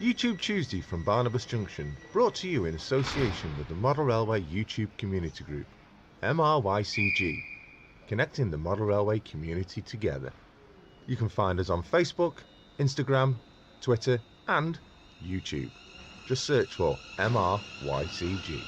YouTube Tuesday from Barnabas Junction, brought to you in association with the Model Railway YouTube Community Group, MRYCG, connecting the Model Railway community together. You can find us on Facebook, Instagram, Twitter and YouTube. Just search for MRYCG.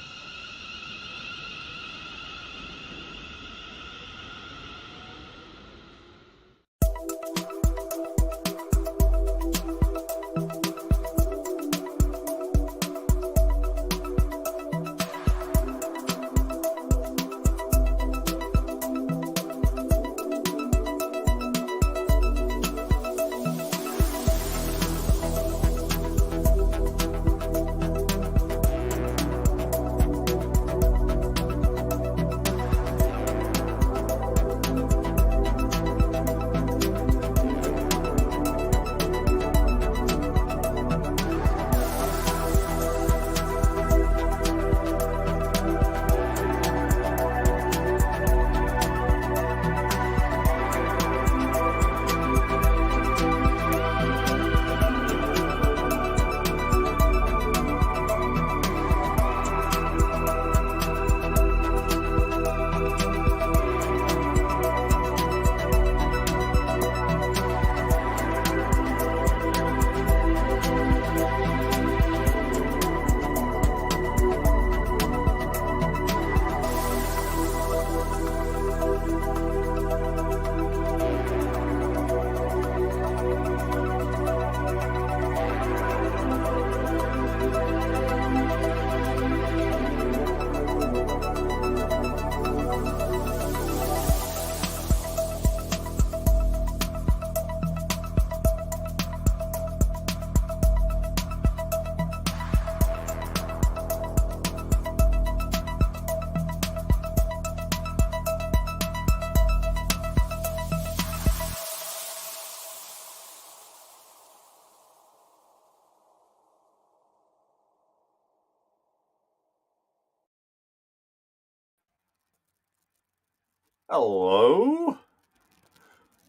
Hello.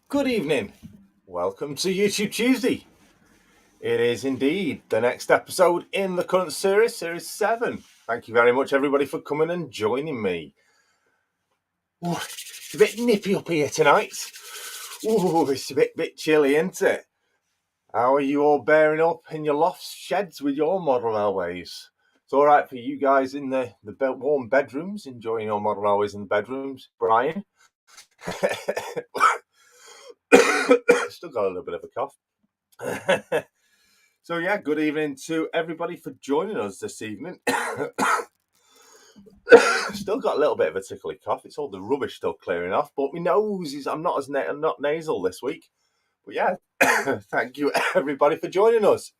Good evening. Welcome to YouTube Tuesday. It is indeed the next episode in the current series, Series 7. Thank you very much, everybody, for coming and joining me. Ooh, it's a bit nippy up here tonight. Ooh, it's a bit chilly, isn't it? How are you all bearing up in your lofts, sheds with your model railways? It's all right for you guys in the warm bedrooms, enjoying your model railways in the bedrooms. Brian? Still got a little bit of a cough. So yeah, good evening to everybody for joining us this evening. Still got a little bit of a tickly cough. It's all the rubbish still clearing off, but my nose is, I'm not nasal this week. But yeah, thank you everybody for joining us.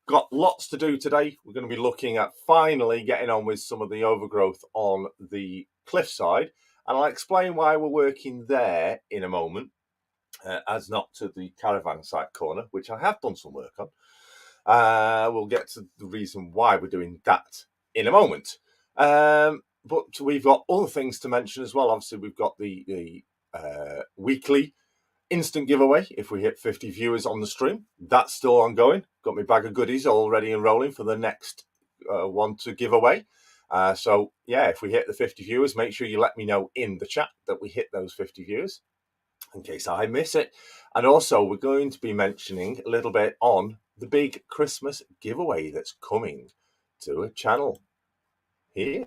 Got lots to do today. We're going to be looking at finally getting on with some of the overgrowth on the cliffside, and I'll explain why we're working there in a moment, as not to the caravan site corner, which I have done some work on. We'll get to the reason why we're doing that in a moment. But we've got other things to mention as well. Obviously, we've got the weekly instant giveaway if we hit 50 viewers on the stream. That's still ongoing. Got my bag of goodies already enrolling for the next one to give away. So yeah, if we hit the 50 viewers, make sure you let me know in the chat that we hit those 50 viewers in case I miss it. And also we're going to be mentioning a little bit on the big Christmas giveaway that's coming to a channel here.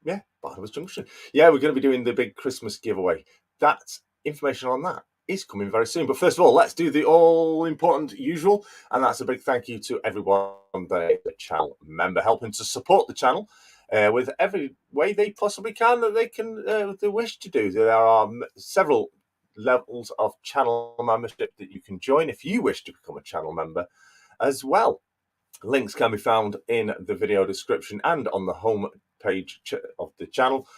Yeah, Barnabas Junction. Yeah, we're going to be doing the big Christmas giveaway. That's information on that is coming very soon. But first of all, let's do the all-important usual, and that's a big thank you to everyone that is a channel member, helping to support the channel with every way they possibly can that they wish to do. There are several levels of channel membership that you can join if you wish to become a channel member as well. Links can be found in the video description and on the home page of the channel.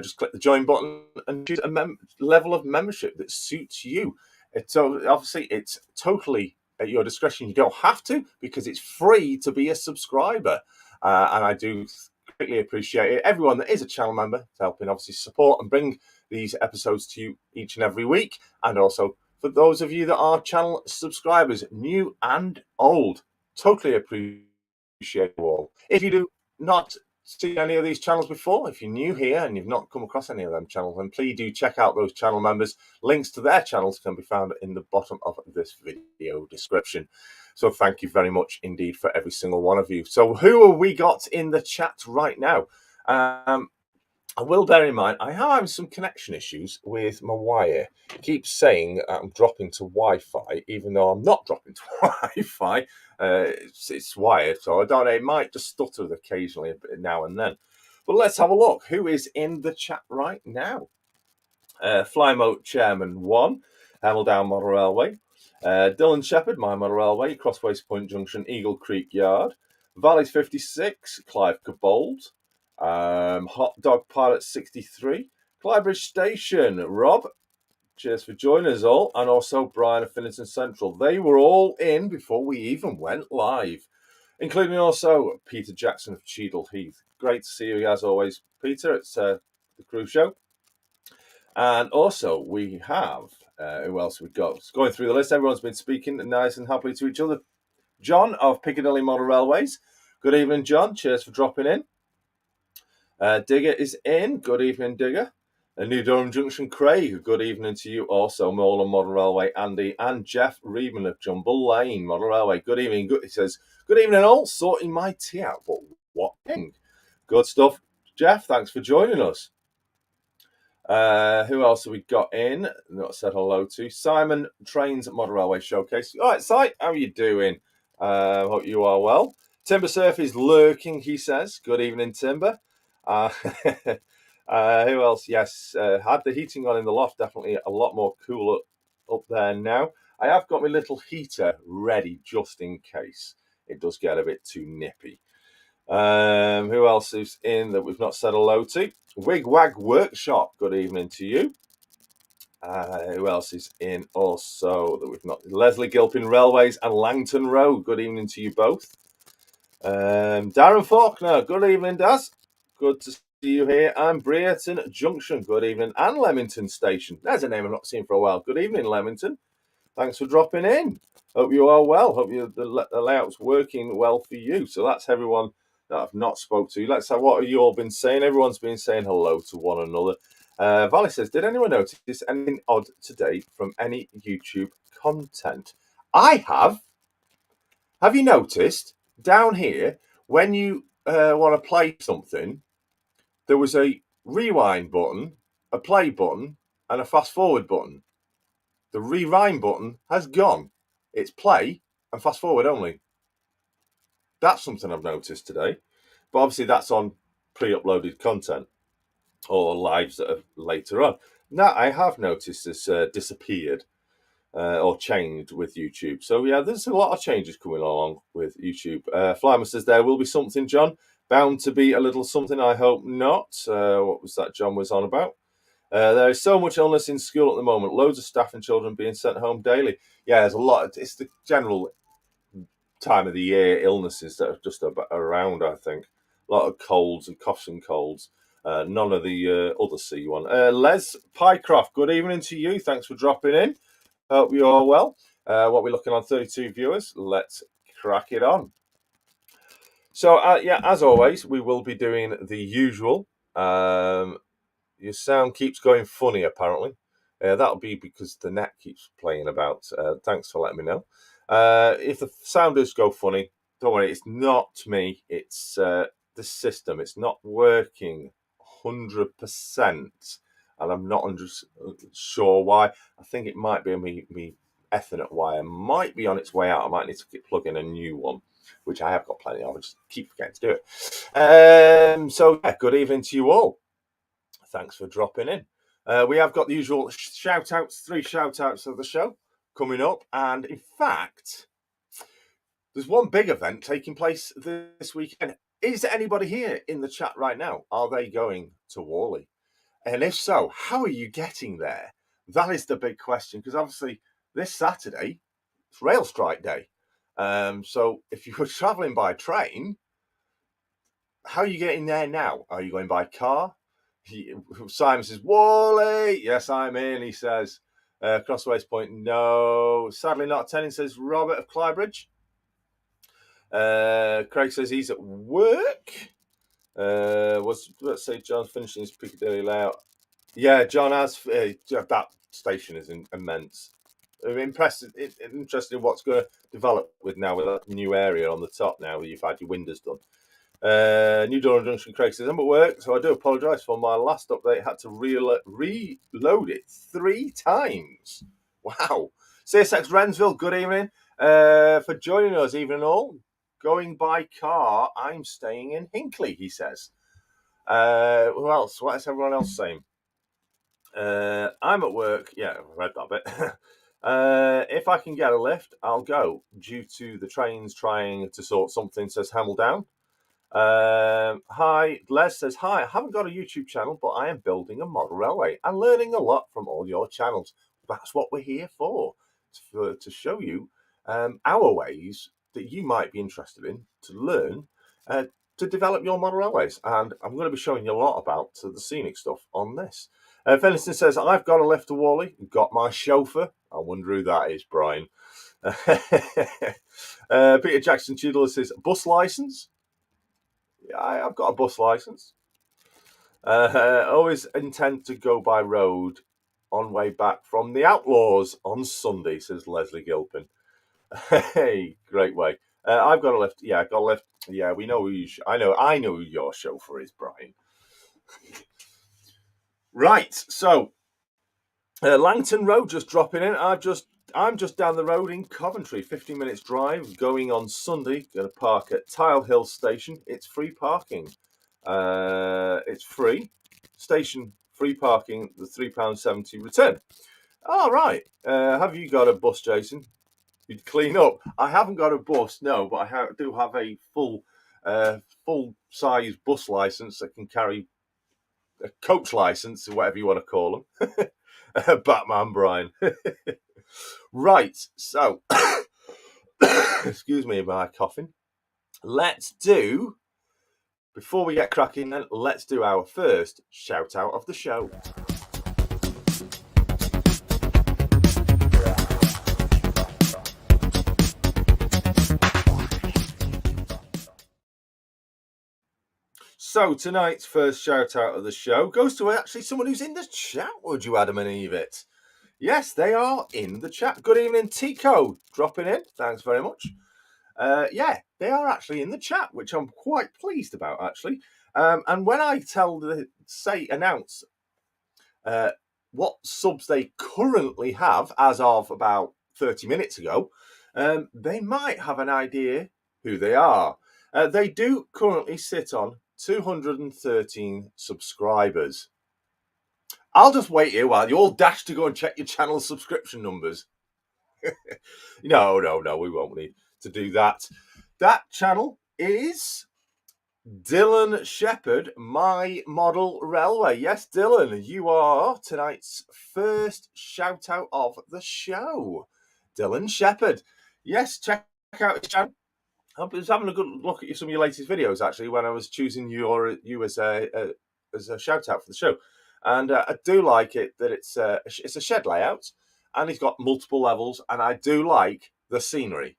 Just click the join button and choose a level of membership that suits you. So obviously it's totally at your discretion. You don't have to, because it's free to be a subscriber. And I do greatly appreciate it. Everyone that is a channel member helping obviously support and bring these episodes to you each and every week. And also for those of you that are channel subscribers, new and old. Totally appreciate you all. If you do not see any of these channels before, if you're new here and you've not come across any of them channels, then please do check out those channel members. Links to their channels can be found in the bottom of this video description. So thank you very much indeed for every single one of you. So who have we got in the chat right now? I will bear in mind, I am having some connection issues with my wire. It keeps saying I'm dropping to Wi-Fi, even though I'm not dropping to Wi-Fi. It's wired, so I don't know. It might just stutter occasionally now and then. But let's have a look. Who is in the chat right now? Flymote Chairman 1, Hameldown Model Railway. Dylan Shepherd, My Model Railway, Crossways Point Junction, Eagle Creek Yard. Valleys 56, Clive Cabold. Hot Dog Pilot 63, Clybridge Station, Rob, cheers for joining us all, and also Brian of Finniton Central. They were all in before we even went live, including also Peter Jackson of Cheadle Heath. Great to see you as always, Peter. It's the crew show. And also we have, who else we got? Going through the list, everyone's been speaking nice and happily to each other. John of Piccadilly Model Railways. Good evening, John. Cheers for dropping in. Digger is in. Good evening, Digger. New Durham Junction, Craig. Good evening to you also. Moreland Model Railway, Andy. And Jeff Reedman of Jumble Lane Model Railway. Good evening. He says, good evening all. Sorting my tea out. But what thing? Good stuff. Jeff, thanks for joining us. Who else have we got in? Not said hello to. Simon Trains Model Railway Showcase. All right, Si, how are you doing? Hope you are well. Timber Surf is lurking, he says. Good evening, Timber. Who else? Yes, had the heating on in the loft. Definitely a lot more cooler up there now. I have got my little heater ready just in case it does get a bit too nippy. Who else is in that we've not said hello to? Wigwag Workshop. Good evening to you. Who else is in also that we've not? Leslie Gilpin Railways and Langton Road. Good evening to you both. Darren Faulkner. Good evening, Daz. Good to see you here. And Brereton Junction. Good evening. And Leamington Station. There's a name I've not seen for a while. Good evening, Leamington. Thanks for dropping in. Hope you are well. Hope the layout's working well for you. So that's everyone that I've not spoke to. Let's have what have you all been saying? Everyone's been saying hello to one another. Valley says, did anyone notice anything odd today from any YouTube content? I have. Have you noticed down here when you want to play something, there was a rewind button, a play button, and a fast forward button. The rewind button has gone. It's play and fast forward only. That's something I've noticed today. But obviously that's on pre-uploaded content or lives that are later on. Now I have noticed this disappeared or changed with YouTube. So yeah, there's a lot of changes coming along with YouTube. Flymer says there will be something, John. Bound to be a little something, I hope not. What was that John was on about? There is so much illness in school at the moment. Loads of staff and children being sent home daily. Yeah, there's a lot. It's the general time of the year illnesses that are just around, I think. A lot of colds and coughs and colds. None of the other C one. Les Pycroft, good evening to you. Thanks for dropping in. Hope you are well. What we're looking on 32 viewers. Let's crack it on. So, yeah, as always, we will be doing the usual. Your sound keeps going funny, apparently. That'll be because the net keeps playing about. Thanks for letting me know. If the sound does go funny, don't worry, it's not me. It's the system. It's not working 100%. And I'm not sure why. I think it might be me Ethernet wire. Might be on its way out. I might need to plug in a new one, which I have got plenty of. I just keep forgetting to do it. So, yeah, good evening to you all. Thanks for dropping in. We have got the usual shout-outs, 3 shout-outs of the show coming up. And in fact, there's one big event taking place this weekend. Is anybody here in the chat right now? Are they going to Worley? And if so, how are you getting there? That is the big question, because obviously this Saturday, it's rail strike day. So if you were travelling by train, how are you getting there now? Are you going by car? Simon says, Wally, yes, I'm in, he says. Crossways Point, no. Sadly not attending, says Robert of Clybridge. Craig says he's at work. Let's say John's finishing his Piccadilly layout. Yeah, John has. That station is immense. I'm interested in what's going to develop with that new area on the top now where you've had your windows done. New Durham Junction, Craig says, I'm at work, so I do apologise for my last update. Had to reload it 3 times. Wow. CSX Rensville, good evening. For joining us, evening all. Going by car, I'm staying in Hinckley, he says. Who else? What is everyone else saying? I'm at work. Yeah, I read that bit. If I can get a lift, I'll go. Due to the trains trying to sort something, says Hamel Down. Hi, Les says, hi, I haven't got a YouTube channel, but I am building a model railway and learning a lot from all your channels. That's what we're here for to show you our ways that you might be interested in to learn to develop your model railways. And I'm going to be showing you a lot about the scenic stuff on this. Feniston says, I've got a lift to Wally, got my chauffeur. I wonder who that is, Brian. Peter Jackson Tudor says, bus license. Yeah, I've got a bus license. Always intend to go by road on way back from the Outlaws on Sunday, says Leslie Gilpin. Hey, great way. I've got a lift. Yeah, I've got a lift. Yeah, we know who I know who your chauffeur is, Brian. Right, so Langton Road just dropping in. I'm just down the road in Coventry, 15 minutes drive, going on Sunday. Going to park at Tile Hill Station. It's free parking. It's free. Station free parking, the £3.70 return. All right. Have you got a bus, Jason? You'd clean up. I haven't got a bus, no, but I do have a full size bus license that can carry a coach license, or whatever you want to call them. Batman Brian. Right, so excuse me about my coughing. Before we get cracking then, let's do our first shout out of the show. So tonight's first shout out of the show goes to actually someone who's in the chat, would you, Adam and Evie? Yes, they are in the chat. Good evening, Tico, dropping in. Thanks very much. Yeah, they are actually in the chat, which I'm quite pleased about, actually. And when I announce what subs they currently have as of about 30 minutes ago, they might have an idea who they are. They do currently sit on 213 subscribers. I'll just wait here while you all dash to go and check your channel subscription numbers. No, we won't need to do that. That channel is Dylan Shepherd, My Model Railway. Yes, Dylan, you are tonight's first shout out of the show. Dylan Shepherd. Yes, check out his channel. I was having a good look at some of your latest videos, actually, when I was choosing you as a shout out for the show. And I do like it that it's a shed layout, and it's got multiple levels, and I do like the scenery.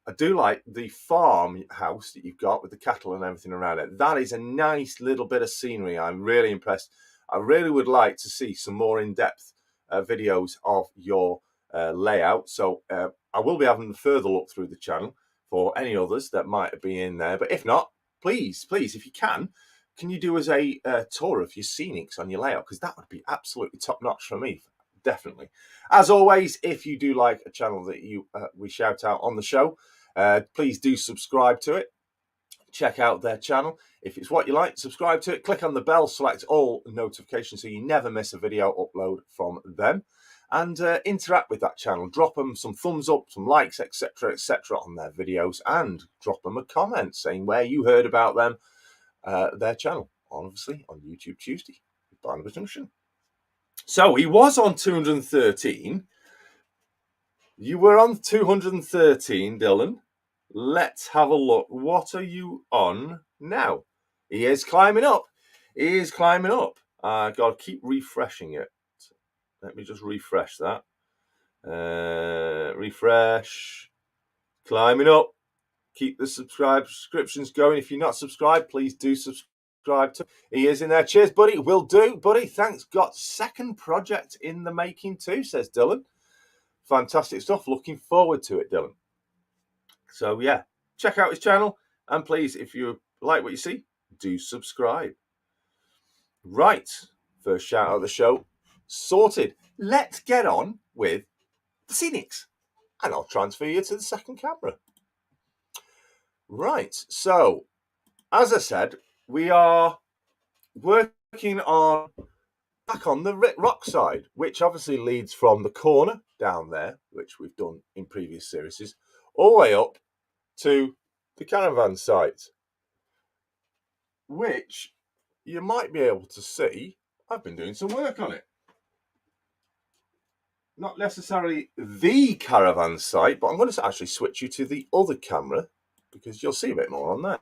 I do like the farmhouse that you've got with the cattle and everything around it. That is a nice little bit of scenery. I'm really impressed. I really would like to see some more in-depth videos of your layout. So I will be having a further look through the channel for any others that might be in there. But if not, please, if you can you do us a tour of your scenics on your layout? Because that would be absolutely top-notch for me. Definitely. As always, if you do like a channel that we shout out on the show, please do subscribe to it. Check out their channel. If it's what you like, subscribe to it. Click on the bell, select all notifications so you never miss a video upload from them. And interact with that channel. Drop them some thumbs up, some likes, etc., on their videos, and drop them a comment saying where you heard about them, their channel, obviously on YouTube Tuesday with Barnabas Junction. So he was on 213. You were on 213, Dylan. Let's have a look. What are you on now? He is climbing up. I got to keep refreshing it. Let me just refresh that. Refresh. Climbing up. keep the subscriptions going. If you're not subscribed, please do subscribe to. He is in there. Cheers, buddy. Will do, buddy. Thanks. Got second project in the making too, says Dylan. Fantastic stuff. Looking forward to it, Dylan. So yeah, check out his channel, and please, if you like what you see, do subscribe. Right, first shout out of the show sorted. Let's get on with the Scenics, and I'll transfer you to the second camera. Right, so as I said, we are working on back on the rock side, which obviously leads from the corner down there, which we've done in previous series, all the way up to the caravan site, which you might be able to see. I've been doing some work on it. Not necessarily the caravan site, but I'm going to actually switch you to the other camera because you'll see a bit more on that.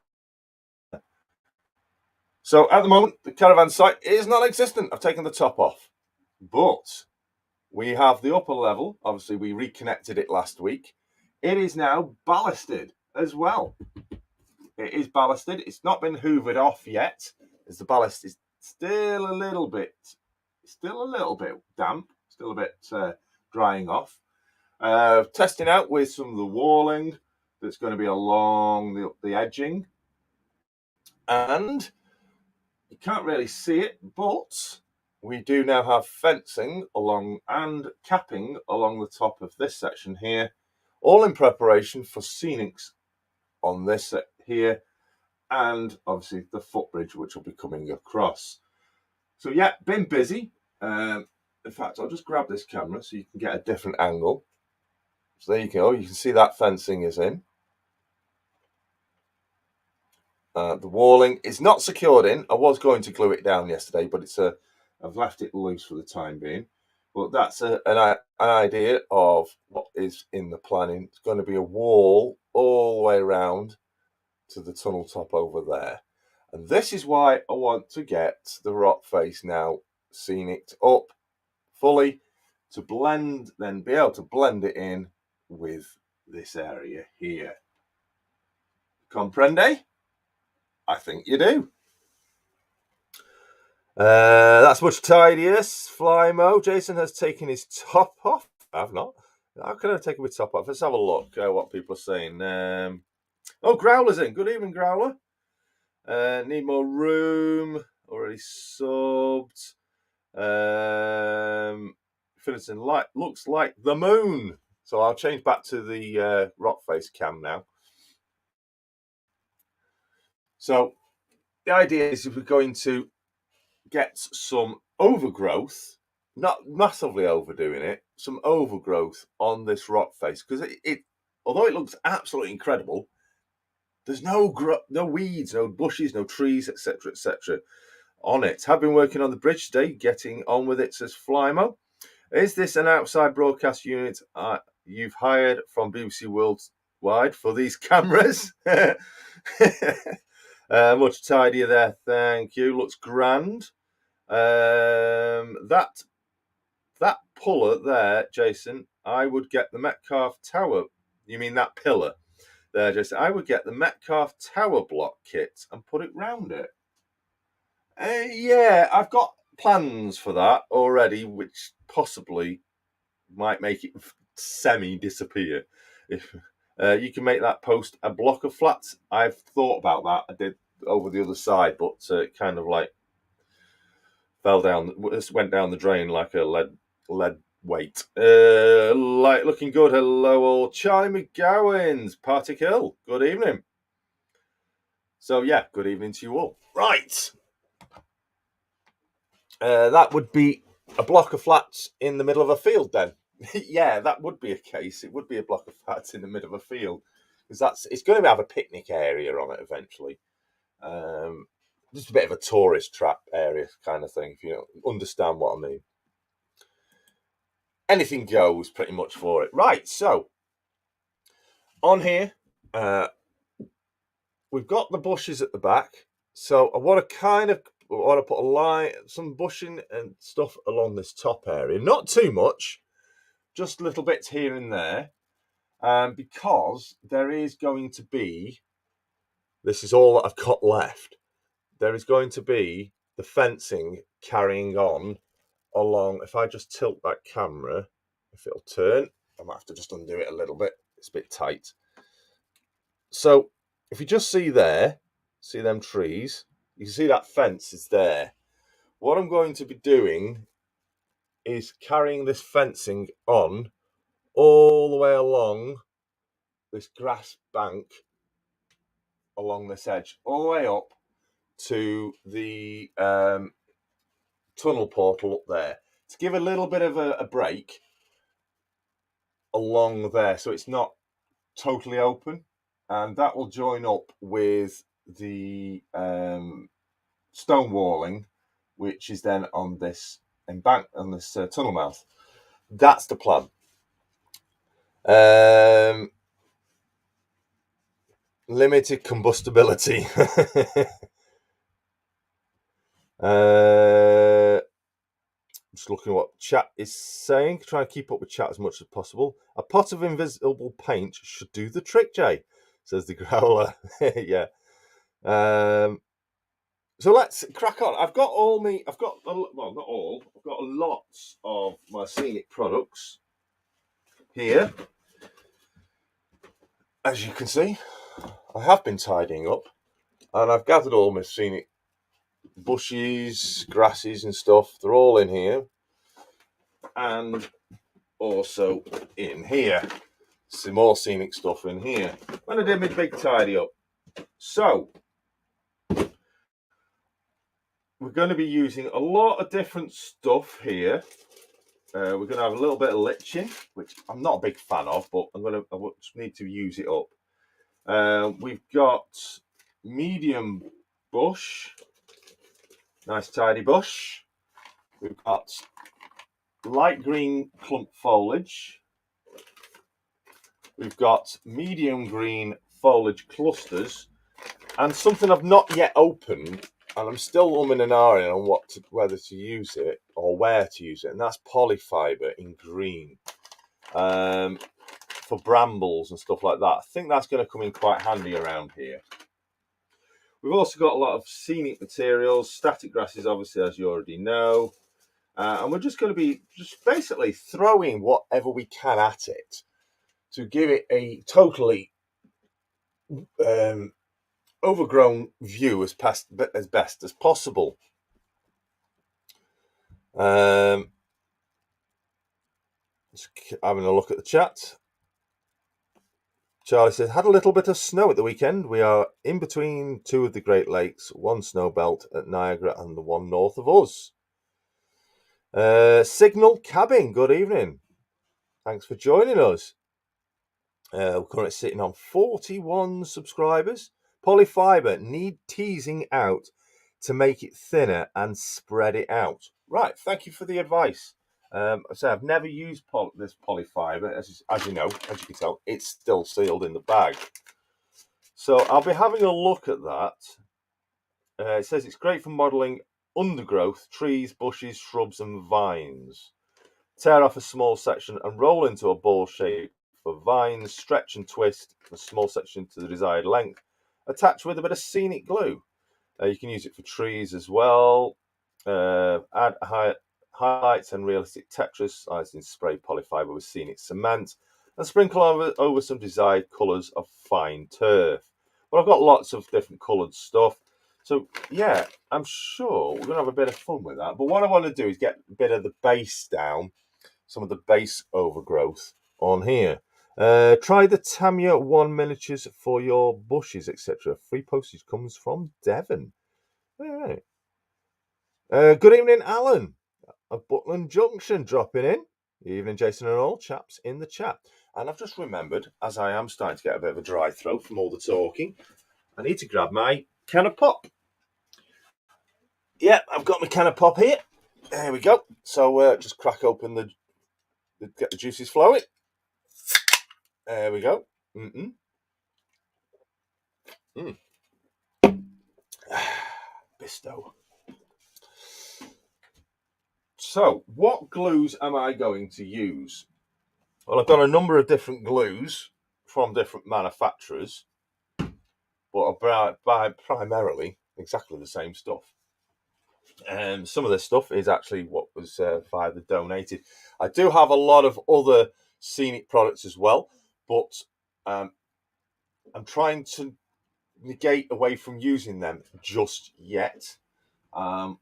So at the moment, the caravan site is non-existent. I've taken the top off, but we have the upper level. Obviously, we reconnected it last week. It is now ballasted as well. It is ballasted. It's not been hoovered off yet, as the ballast is still a little bit damp, still a bit drying off. Testing out with some of the walling that's going to be along the edging, and you can't really see it, but we do now have fencing along and capping along the top of this section here, all in preparation for Scenics on this here, and obviously the footbridge which will be coming across. So yeah, been busy. In fact, I'll just grab this camera so you can get a different angle. So there you go. You can see that fencing is in. The walling is not secured in. I was going to glue it down yesterday, but I've left it loose for the time being. But that's an idea of what is in the planning. It's going to be a wall all the way around to the tunnel top over there. And this is why I want to get the Rockface now Scenic up fully to blend, then be able to blend it in with this area here. Comprende? I think you do. That's much tidier. Flymo. Jason has taken his top off. I've not. How can I take my top off? Let's have a look what people are saying. Oh, Growler's in. Good evening, Growler. Need more room. Already subbed. Finishing light looks like the moon. So I'll change back to the Rockface cam now. So the idea is if we're going to get some overgrowth, not massively overdoing it, some overgrowth on this Rockface, because it although it looks absolutely incredible, there's no weeds, no bushes, no trees, etc., etc. on it. Have been working on the bridge today, getting on with it, says Flymo. Is this an outside broadcast unit you've hired from BBC Worldwide for these cameras? Much tidier there, thank you. Looks grand. That puller there, Jason, I would get the Metcalfe Tower. You mean that pillar there, Jason? I would get the Metcalfe Tower block kit and put it round it. Yeah, I've got plans for that already, which possibly might make it semi-disappear. If you can make that post a block of flats, I've thought about that. I did over the other side, but it kind of like fell down. This went down the drain like a lead weight. Like looking good. Hello, all. Charlie McGowan's Party Kill. Good evening. So yeah, good evening to you all. Right. That would be a block of flats in the middle of a field then. Yeah, that would be a case. It would be a block of flats in the middle of a field, because it's going to have a picnic area on it eventually. Just a bit of a tourist trap area kind of thing, if you understand what I mean. Anything goes pretty much for it. Right, so on here, we've got the bushes at the back. So I want to put a line, some bushing and stuff along this top area. Not too much, just little bits here and there. because there is going to be, this is all that I've got left, there is going to be the fencing carrying on along. If I just tilt that camera, if it'll turn, I might have to just undo it a little bit. It's a bit tight. So if you just see there, see them trees, you can see that fence is there. What I'm going to be doing is carrying this fencing on all the way along this grass bank, along this edge, all the way up to the tunnel portal up there, to give a little bit of a break along there, so it's not totally open, and that will join up with the stone walling, which is then on this embankment, on this tunnel mouth. That's the plan. Limited combustibility. Just looking at what chat is saying. Try and keep up with chat as much as possible. A pot of invisible paint should do the trick, Jay, says the growler. Yeah. So let's crack on. I've got lots of my Scenic products here. As you can see, I have been tidying up, and I've gathered all my Scenic bushes, grasses and stuff. They're all in here, and also in here. Some more Scenic stuff in here. And I did my big tidy up. So we're going to be using a lot of different stuff here. We're going to have a little bit of liching, which I'm not a big fan of, but I just need to use it up. We've got medium bush, nice tidy bush. We've got light green clump foliage. We've got medium green foliage clusters, and something I've not yet opened, and I'm still umming and ahhing on whether to use it or where to use it, and that's polyfiber in green, for brambles and stuff like that. I think that's going to come in quite handy around here. We've also got a lot of Scenic materials, static grasses, obviously, as you already know, and we're just going to be basically throwing whatever we can at it to give it a totally overgrown view as best as possible. Just having a look at the chat. Charlie says, had a little bit of snow at the weekend. We are in between two of the Great Lakes, one snow belt at Niagara and the one north of us. Signal Cabin, good evening. Thanks for joining us. We're currently sitting on 41 subscribers. Polyfiber, need teasing out to make it thinner and spread it out. Right, thank you for the advice. So I've never used this polyfiber, as you know, as you can tell, it's still sealed in the bag. So I'll be having a look at that. It says it's great for modelling undergrowth, trees, bushes, shrubs and vines. Tear off a small section and roll into a ball shape for vines, stretch and twist a small section to the desired length, attach with a bit of Scenic glue. You can use it for trees as well. Add highlights and realistic textures, as in spray polyfiber with Scenic cement, and sprinkle over some desired colours of fine turf. But I've got lots of different coloured stuff. So yeah, I'm sure we're going to have a bit of fun with that. But what I want to do is get a bit of the base down, some of the base overgrowth on here. Try the Tamiya 1 miniatures for your bushes, etc. Free postage comes from Devon. All right. Good evening, Alan of Butland Junction dropping in. Good evening, Jason and all chaps in the chat. And I've just remembered, as I am starting to get a bit of a dry throat from all the talking, I need to grab my can of pop. Yeah, I've got my can of pop here. There we go. So just crack open get the juices flowing. There we go. Bisto. So, what glues am I going to use? Well, I've got a number of different glues from different manufacturers, but I buy primarily exactly the same stuff. And some of this stuff is actually what was either donated. I do have a lot of other Scenic products as well, but I'm trying to negate away from using them just yet. But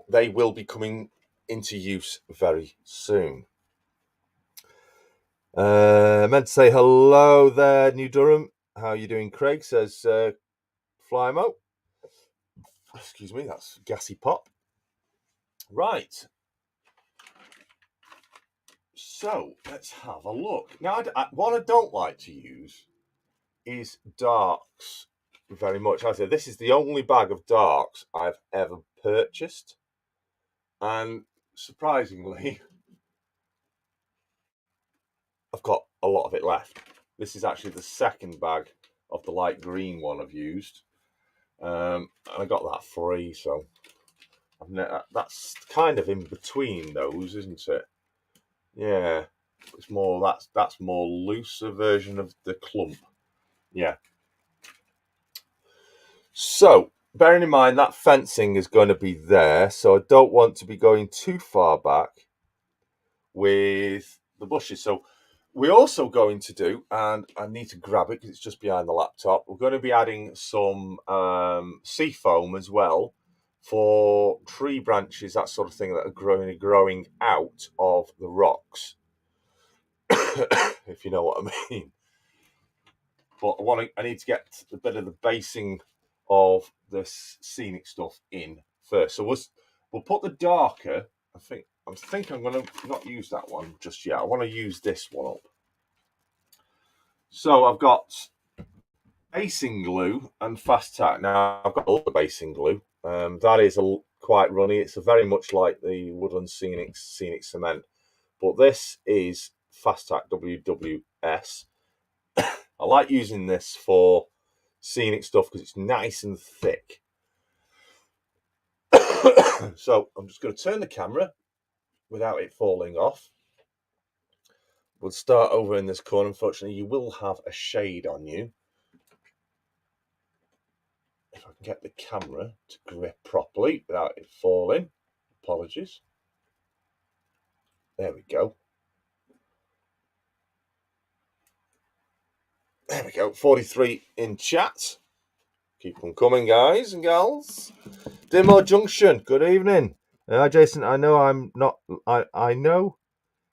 they will be coming into use very soon. Meant to say hello there, New Durham. How are you doing, Craig? Says Flymo. Excuse me, that's gassy pop. Right. So let's have a look. Now, what I don't like to use is darks very much. I said this is the only bag of darks I've ever purchased, and surprisingly, I've got a lot of it left. This is actually the second bag of the light green one I've used, and I got that free, so that's kind of in between those, isn't it? Yeah, it's more that's more looser version of the clump. Yeah. So bearing in mind that fencing is going to be there, so I don't want to be going too far back with the bushes. So we're also going to do, and I need to grab it because it's just behind the laptop, we're going to be adding some sea foam as well for tree branches, that sort of thing, that are growing out of the rocks. If you know what I mean. But I need to get a bit of the basing of this Scenic stuff in first. So we'll put the darker. I think I'm going to not use that one just yet. I want to use this one up. So I've got basing glue and fast tack. Now I've got a lot of basing glue. That is quite runny. It's very much like the Woodland Scenic cement, but this is fast tack WWS. I like using this for Scenic stuff because it's nice and thick. So I'm just going to turn the camera without it falling off. We'll start over in this corner. Unfortunately, you will have a shade on you. If I can get the camera to grip properly without it falling. Apologies. There we go. There we go. 43 in chat. Keep them coming, guys and gals. Dimo Junction. Good evening. Jason, I know I'm not. I know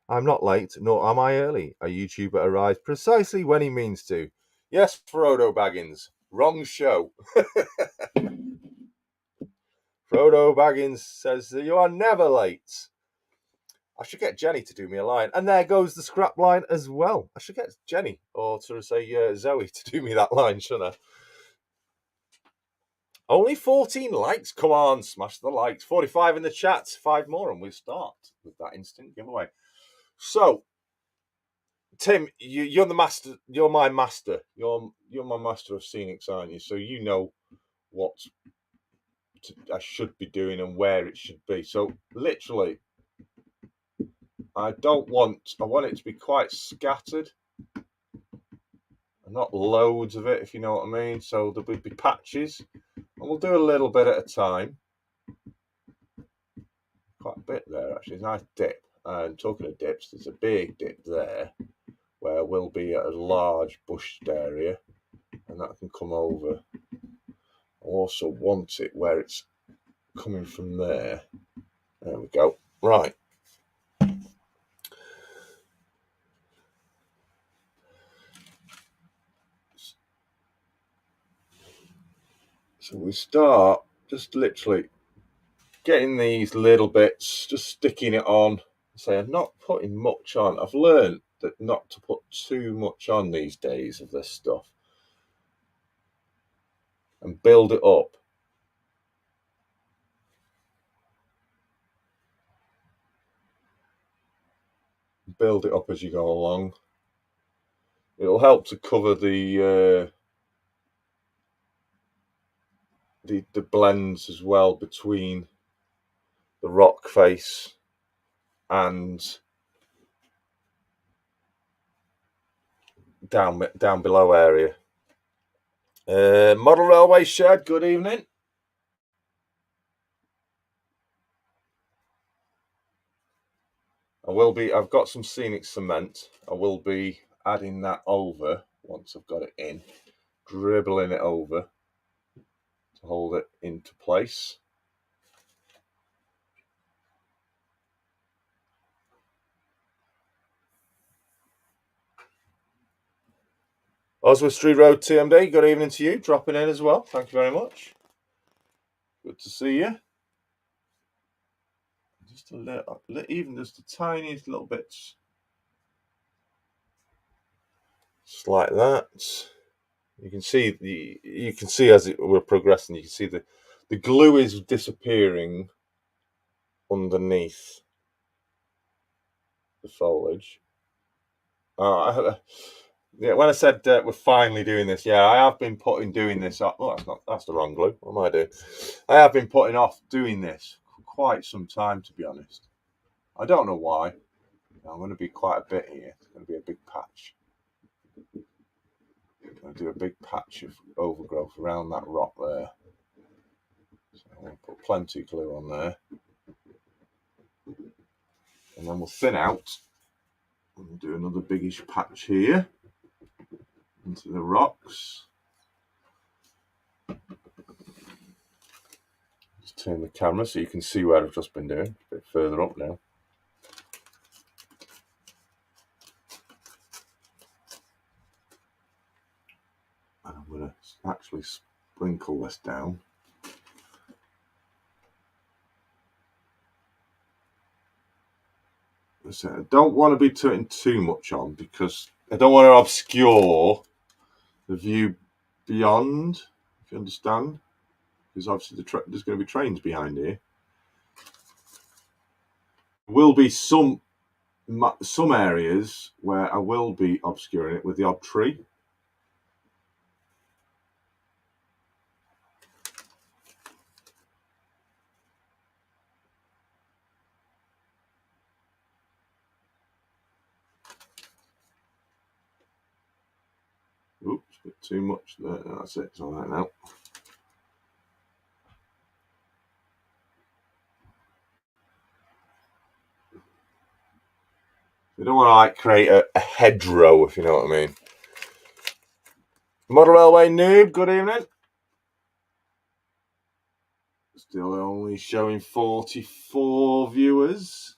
I'm not late, nor am I early. A YouTuber arrives precisely when he means to. Yes, Frodo Baggins. Wrong show. Frodo Baggins says that you are never late. I should get Jenny to do me a line. And there goes the scrap line as well. I should get Jenny, or to say Zoe, to do me that line, shouldn't I? Only 14 likes. Come on, smash the likes. 45 in the chat. 5 more and we'll start with that instant giveaway. So, Tim, you're the master. You're my master. You're my master of Scenics, aren't you? So you know what I should be doing and where it should be. So literally, I want it to be quite scattered, and not loads of it, if you know what I mean. So there will be patches, and we'll do a little bit at a time. Quite a bit there, actually. It's a nice dip. And talking of dips, there's a big dip there where we'll be at a large bushed area, and that can come over. I also want it where it's coming from there. There we go. Right. So we start just literally getting these little bits, just sticking it on. Say, I'm not putting much on. I've learned that not to put too much on these days of this stuff, and build it up. Build it up as you go along. It'll help to cover the blends as well between the Rockface and down below area. Model Railway Shed, good evening. I've got some Scenic cement. I will be adding that over once I've got it in, dribbling it over to hold it into place. Oswald Street Road TMD, good evening to you, dropping in as well. Thank you very much. Good to see you. Just a little, even just the tiniest little bits. Just like that. You can see as we're progressing, you can see the glue is disappearing underneath the foliage. Yeah, when I said we're finally doing this, yeah, I have been doing this. Oh, that's the wrong glue. What am I doing? I have been putting off doing this for quite some time, to be honest. I don't know why. I'm going to be quite a bit here. It's going to be a big patch. I'm going to do a big patch of overgrowth around that rock there. So I'm going to put plenty of glue on there. And then we'll thin out. And we'll do another biggish patch here into the rocks. Just turn the camera so you can see where I've just been doing. A bit further up now. And I'm going to actually sprinkle this down. So I don't want to be putting too much on because I don't want to obscure the view beyond, if you understand. Because obviously there's going to be trains behind here. There will be some areas where I will be obscuring it with the odd tree. Oops, a bit too much there. That's it. It's all right now. We don't want to like create a hedgerow, if you know what I mean. Model Railway Noob, good evening. Still only showing 44 viewers.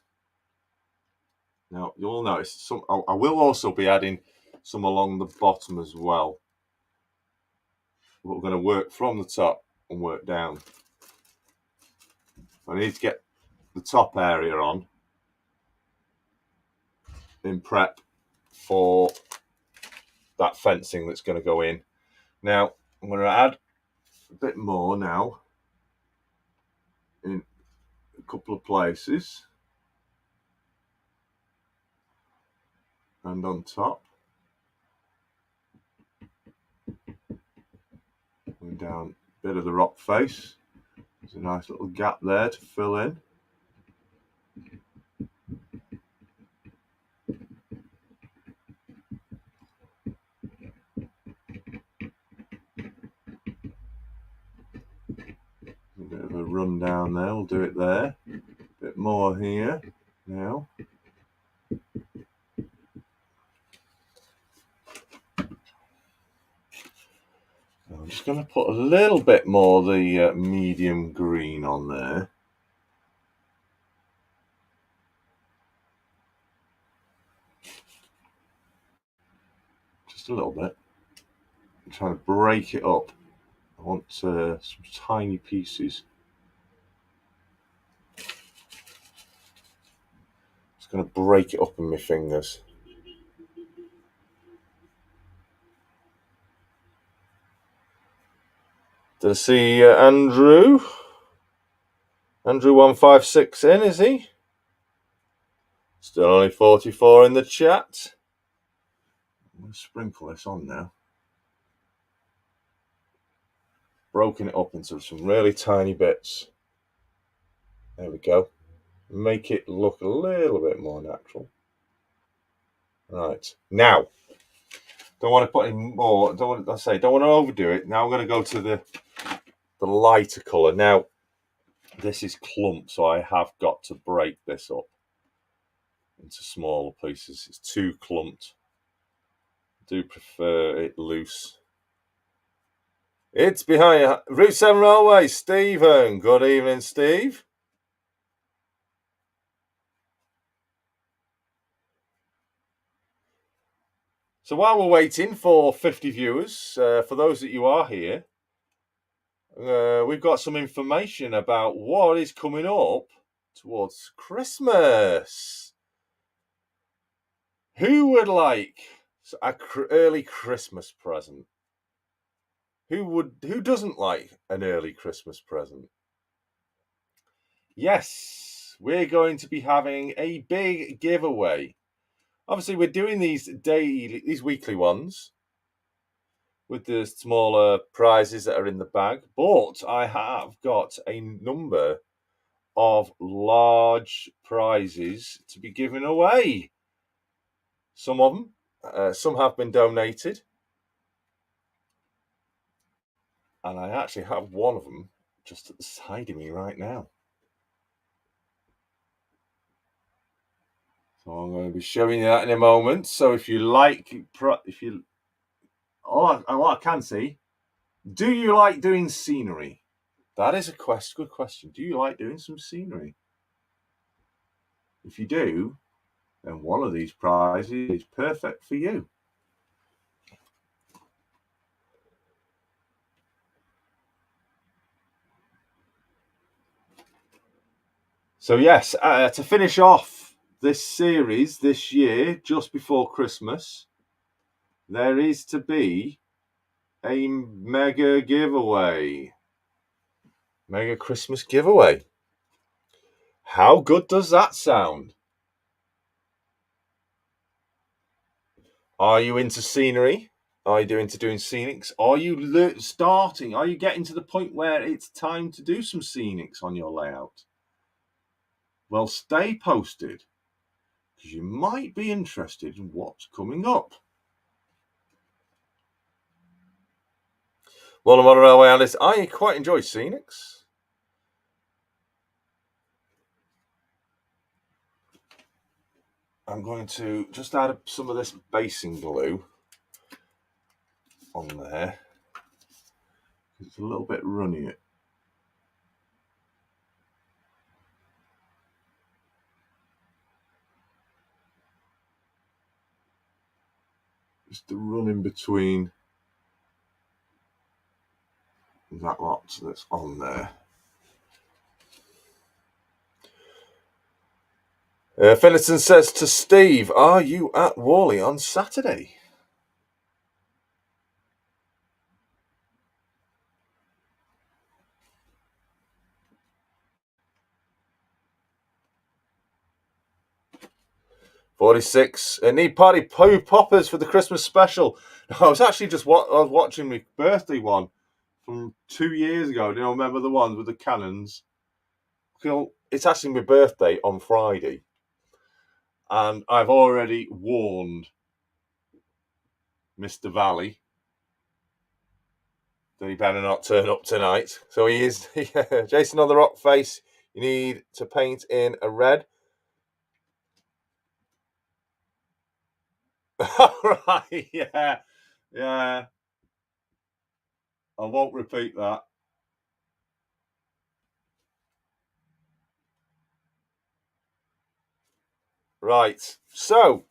Now, you'll notice I will also be adding some along the bottom as well. We're going to work from the top and work down. I need to get the top area on in prep for that fencing that's going to go in. Now, I'm going to add a bit more now in a couple of places. And on top. Going down a bit of the rock face. There's a nice little gap there to fill in. A bit of a run down there, we'll do it there. A bit more here now. I'm just going to put a little bit more of the medium green on there. Just a little bit. I'm trying to break it up. I want some tiny pieces. Just going to break it up in my fingers. Did I see Andrew? Andrew 156 in, is he? Still only 44 in the chat. I'm going to sprinkle this on now. Broken it up into some really tiny bits. There we go. Make it look a little bit more natural. Right. Now, Don't want to put in more. Don't want to overdo it. Now I'm going to go to the lighter colour. Now, this is clump, so I have got to break this up into smaller pieces. It's too clumped. I do prefer it loose. It's behind Route 7 Railway, Stephen. Good evening, Steve. So while we're waiting for 50 viewers, for those that you are here, we've got some information about what is coming up towards Christmas. Who would like an early Christmas present? Who doesn't like an early Christmas present? Yes, we're going to be having a big giveaway. Obviously, we're doing these weekly ones with the smaller prizes that are in the bag, but I have got a number of large prizes to be given away. Some of them, some have been donated, and I actually have one of them just at the side of me right now. So I'm going to be showing you that in a moment. So if you like, what I can see, do you like doing scenery? That is a good question. Do you like doing some scenery? If you do, then one of these prizes is perfect for you. So yes, to finish off this series this year, just before Christmas, there is to be a mega giveaway. Mega Christmas giveaway. How good does that sound? Are you into scenery? Are you into doing scenics? Are you starting? Are you getting to the point where it's time to do some scenics on your layout? Well, stay posted, because you might be interested in what's coming up. Well, Model Railway Analyst, I quite enjoy scenics. I'm going to just add some of this basing glue on there. It's a little bit runny. Just to run in between that lot that's on there. Finlayson says to Steve, are you at Worley on Saturday? $46. Need party poo poppers for the Christmas special. I was actually I was watching my birthday one from 2 years ago. Do you remember the ones with the cannons? It's actually my birthday on Friday, and I've already warned Mr. Valley that he better not turn up tonight. So he is. Jason on the Rockface, you need to paint in a red. Right, yeah. I won't repeat that. Right, so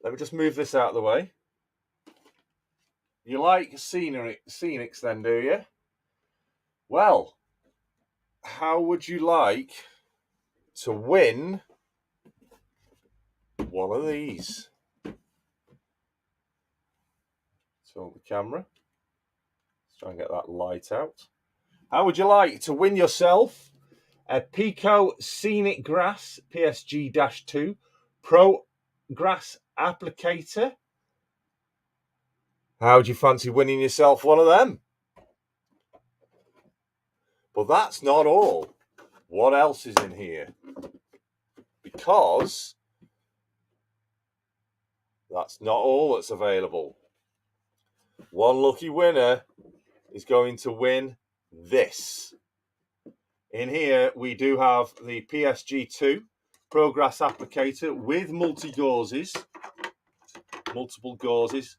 let me just move this out of the way. You like scenics then, do you? Well, how would you like to win one of these? So the camera. Let's try and get that light out. How would you like to win yourself a Pico Scenic Grass PSG-2 Pro Grass Applicator? How would you fancy winning yourself one of them? But that's not all. What else is in here? Because That's not all that's available. One lucky winner is going to win this. In here, we do have the PSG2 Progress applicator with multiple gauzes,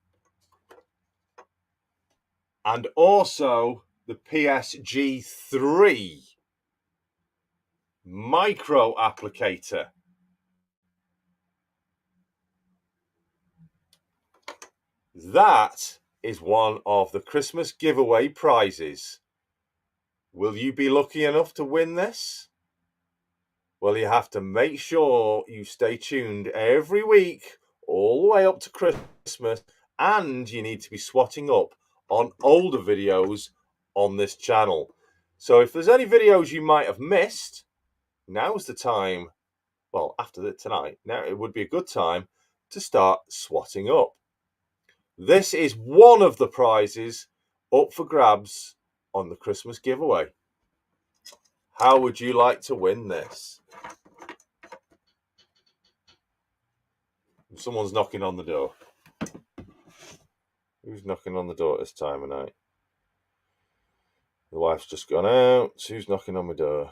and also the PSG3 micro applicator. That is one of the Christmas giveaway prizes. Will you be lucky enough to win this? Well, you have to make sure you stay tuned every week all the way up to Christmas, and you need to be swatting up on older videos on this channel. So if there's any videos you might have missed, now's the time. Well, after tonight, now it would be a good time to start swatting up. This is one of the prizes up for grabs on the Christmas giveaway. How would you like to win this? Someone's knocking on the door. Who's knocking on the door at this time of night? The wife's just gone out. Who's knocking on my door?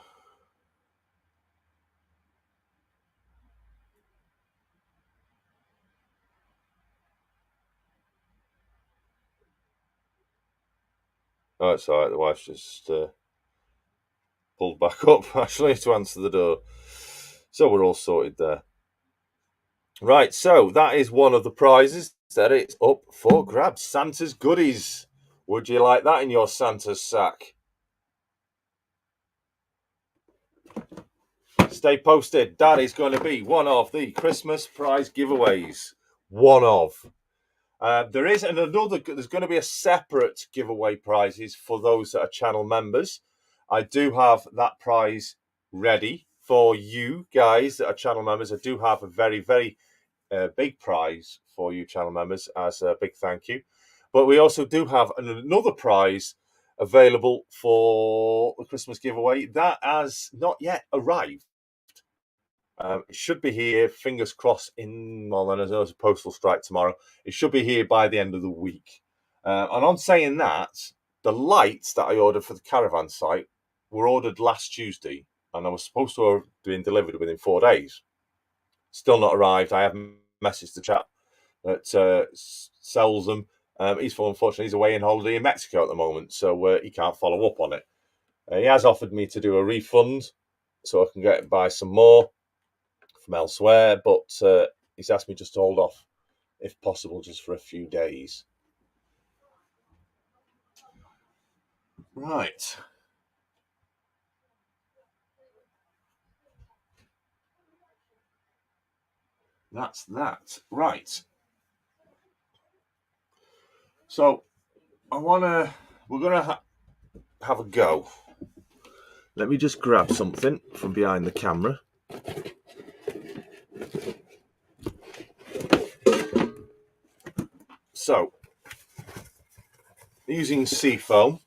Oh, it's all right. The wife's just pulled back up, actually, to answer the door. So we're all sorted there. Right, so that is one of the prizes that it's up for grabs. Santa's goodies. Would you like that in your Santa's sack? Stay posted. That is going to be one of the Christmas prize giveaways. One of. There is another. There's going to be a separate giveaway prizes for those that are channel members. I do have that prize ready for you guys that are channel members. I do have a very, very big prize for you channel members as a big thank you. But we also do have another prize available for the Christmas giveaway that has not yet arrived. It should be here, fingers crossed, well, then there's a postal strike tomorrow. It should be here by the end of the week. And on saying that, the lights that I ordered for the caravan site were ordered last Tuesday, and I was supposed to have been delivered within 4 days. Still not arrived. I haven't messaged the chap that sells them. Unfortunately, he's away on holiday in Mexico at the moment, so he can't follow up on it. He has offered me to do a refund so I can buy some more from elsewhere, but he's asked me just to hold off, if possible, just for a few days. Right. That's that. Right. So we're gonna have a go. Let me just grab something from behind the camera. So, using seafoam,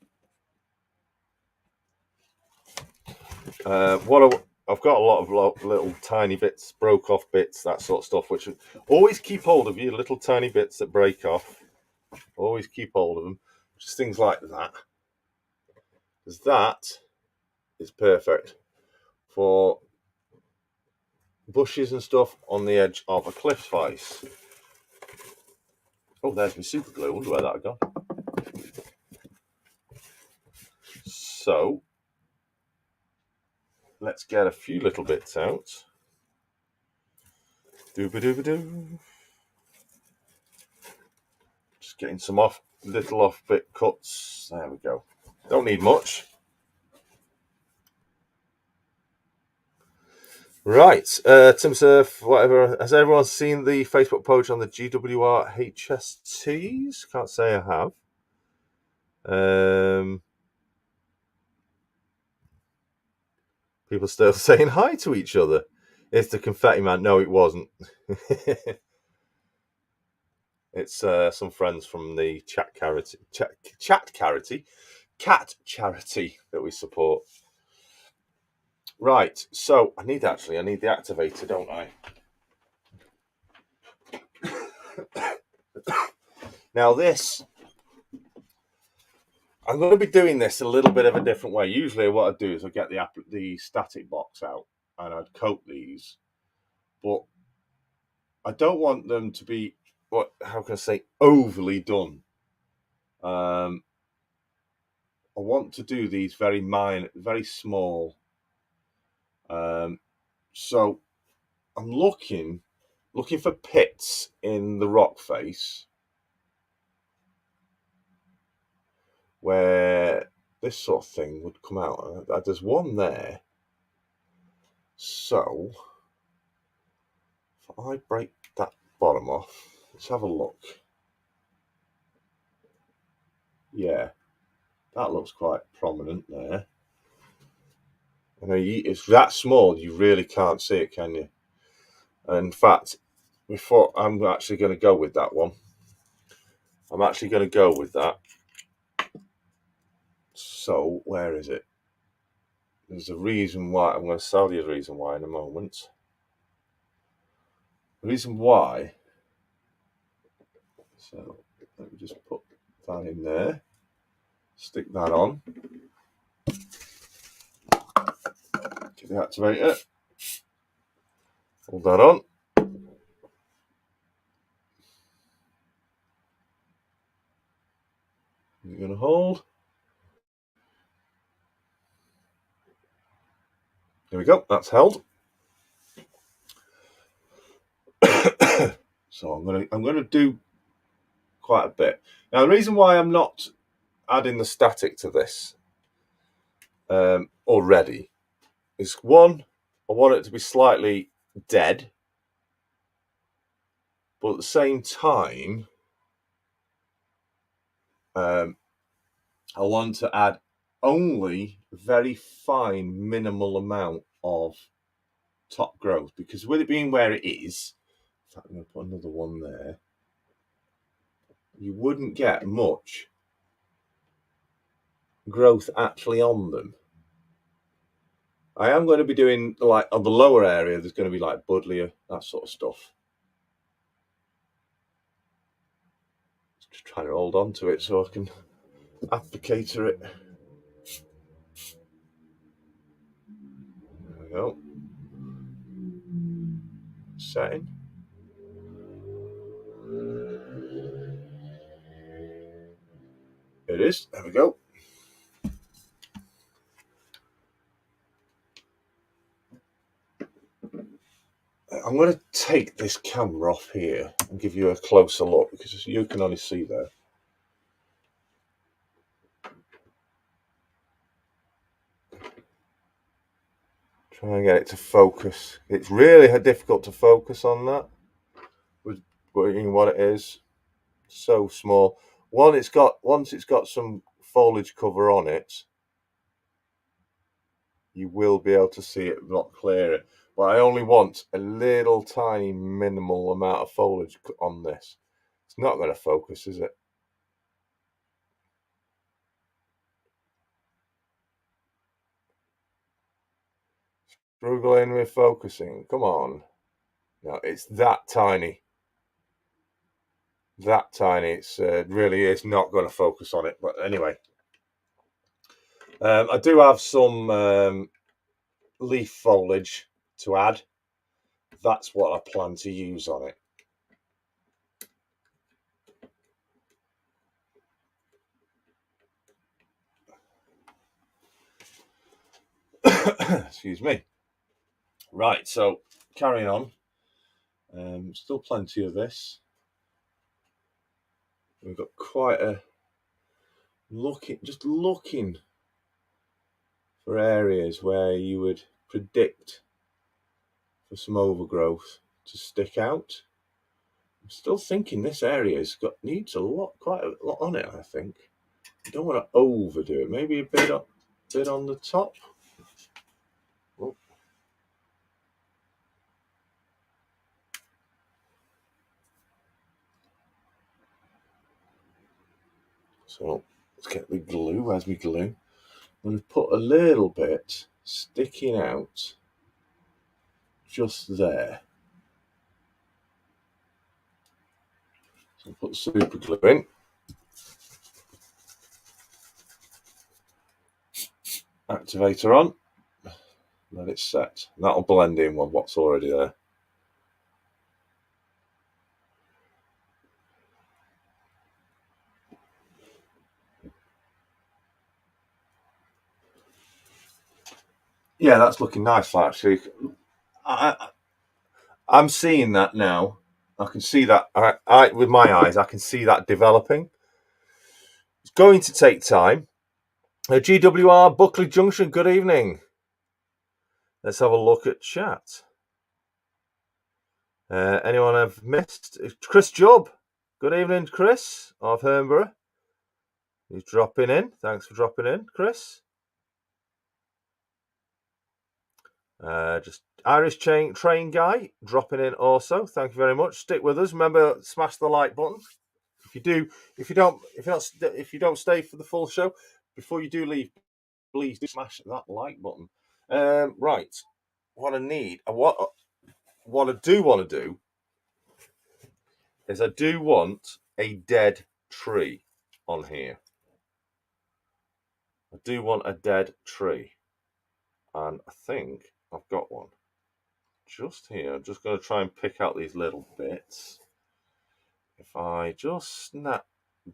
I've got a lot of little tiny bits, broke off bits, that sort of stuff, which always keep hold of you, little tiny bits that break off. Always keep hold of them. Just things like that. Because that is perfect for bushes and stuff on the edge of a cliff face. Oh, there's my super glue. I wonder where that had gone. So, let's get a few little bits out. Dooba-dooba-doo. Just getting some little off bit cuts. There we go. Don't need much. Right, Tim Surf, whatever. Has everyone seen the Facebook page on the GWR HSTs? Can't say I have. People still saying hi to each other. It's the confetti man. No, it wasn't. It's some friends from the cat charity that we support. Right, so I need the activator, don't I? Now this, I'm going to be doing this a little bit of a different way. Usually what I do is I get the static box out and I'd coat these, but I don't want them to be, how can I say, overly done. I want to do these very minor, very small. So I'm looking for pits in the Rockface where this sort of thing would come out. There's one there. So if I break that bottom off, let's have a look. Yeah, that looks quite prominent there. I know it's that small, you really can't see it, can you? And in fact, before I'm actually going to go with that one. I'm actually going to go with that. So where is it? There's a reason why. I'm going to tell you the reason why in a moment. The reason why. So let me just put that in there. Stick that on. Get the activator. Hold that on. You're going to hold. There we go. That's held. So I'm going to do quite a bit. Now the reason why I'm not adding the static to this already is, one, I want it to be slightly dead, but at the same time I want to add only a very fine minimal amount of top growth, because with it being where it is, in fact, I'm going to put another one there, you wouldn't get much growth actually on them. I am going to be doing, like, on the lower area, there's going to be like buddleia, that sort of stuff. Just trying to hold on to it so I can applicator it. There we go. Setting. It is. There we go. I'm going to take this camera off here and give you a closer look, because you can only see there. Try and get it to focus. It's really difficult to focus on that with what it is. So small. Once it's got some foliage cover on it, you will be able to see it a lot clearer. But I only want a little tiny minimal amount of foliage on this. It's not going to focus, is it? Struggling with focusing. Come on. No, it's that tiny. That tiny. It's really is not going to focus on it. But anyway, I do have some leaf foliage to add. That's what I plan to use on it. Excuse me. Right, so carrying on. Still plenty of this. We've got quite a looking for areas where you would predict for some overgrowth to stick out. I'm still thinking this area's needs quite a lot on it. I think you don't want to overdo it. Maybe a bit on the top. Oh. So let's get the glue. Where's my glue? I'm going to put a little bit sticking out just there. So put super glue in. Activator on. Let it set. That'll blend in with what's already there. Yeah, that's looking nice, actually. I'm seeing that now. I can see that. I with my eyes, I can see that developing. It's going to take time. GWR Buckley Junction, good evening. Let's have a look at chat. Anyone I've missed? Chris Job. Good evening, Chris of Hernborough. He's dropping in. Thanks for dropping in, Chris. Just Irish train guy dropping in also. Thank you very much. Stick with us. Remember, smash the like button. If you don't stay for the full show, before you do leave, please do smash that like button. Right. What I do want to do is I do want a dead tree on here. I do want a dead tree. And I think I've got one just here. I'm just going to try and pick out these little bits. If I just snap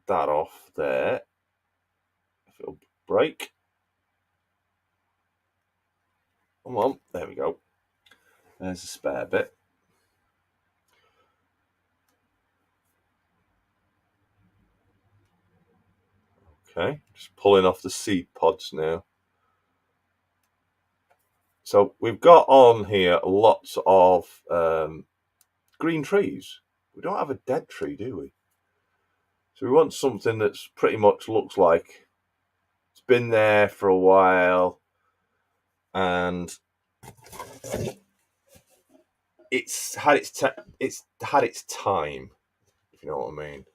that off there, if it'll break. Come on, there we go. There's a spare bit. Okay, just pulling off the seed pods now. So we've got on here lots of green trees. We don't have a dead tree, do we? So we want something that's pretty much looks like it's been there for a while and it's had its time, if you know what I mean.